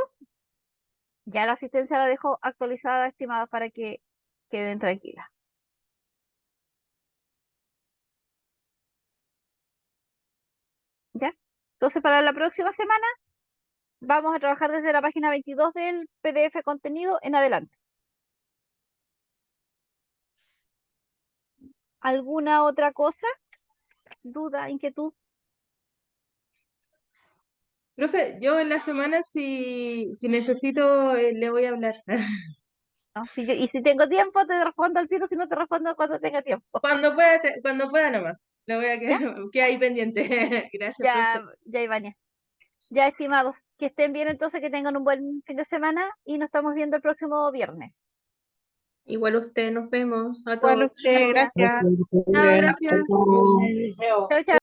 [SPEAKER 1] ya la asistencia la dejo actualizada, estimada, para que queden tranquilas. ¿Ya? Entonces, para la próxima semana, vamos a trabajar desde la página 22 del PDF contenido en adelante. ¿Alguna otra cosa? ¿Duda? ¿Inquietud?
[SPEAKER 3] Profe, yo en la semana si necesito le voy a hablar.
[SPEAKER 1] ¿No? Y si tengo tiempo, te respondo al tiro, si no te respondo cuando tenga tiempo.
[SPEAKER 3] Cuando pueda nomás. Le voy a
[SPEAKER 1] ¿Ya?
[SPEAKER 3] quedar ahí pendiente. Gracias,
[SPEAKER 1] Ya,
[SPEAKER 3] profe.
[SPEAKER 1] ya, Ivania. Ya, estimados, que estén bien entonces, que tengan un buen fin de semana y nos estamos viendo el próximo viernes.
[SPEAKER 6] Igual usted, nos vemos a
[SPEAKER 5] Igual
[SPEAKER 6] todos.
[SPEAKER 5] usted,
[SPEAKER 1] Gracias.
[SPEAKER 5] gracias.
[SPEAKER 3] Chao, gracias.
[SPEAKER 1] Chao, chao.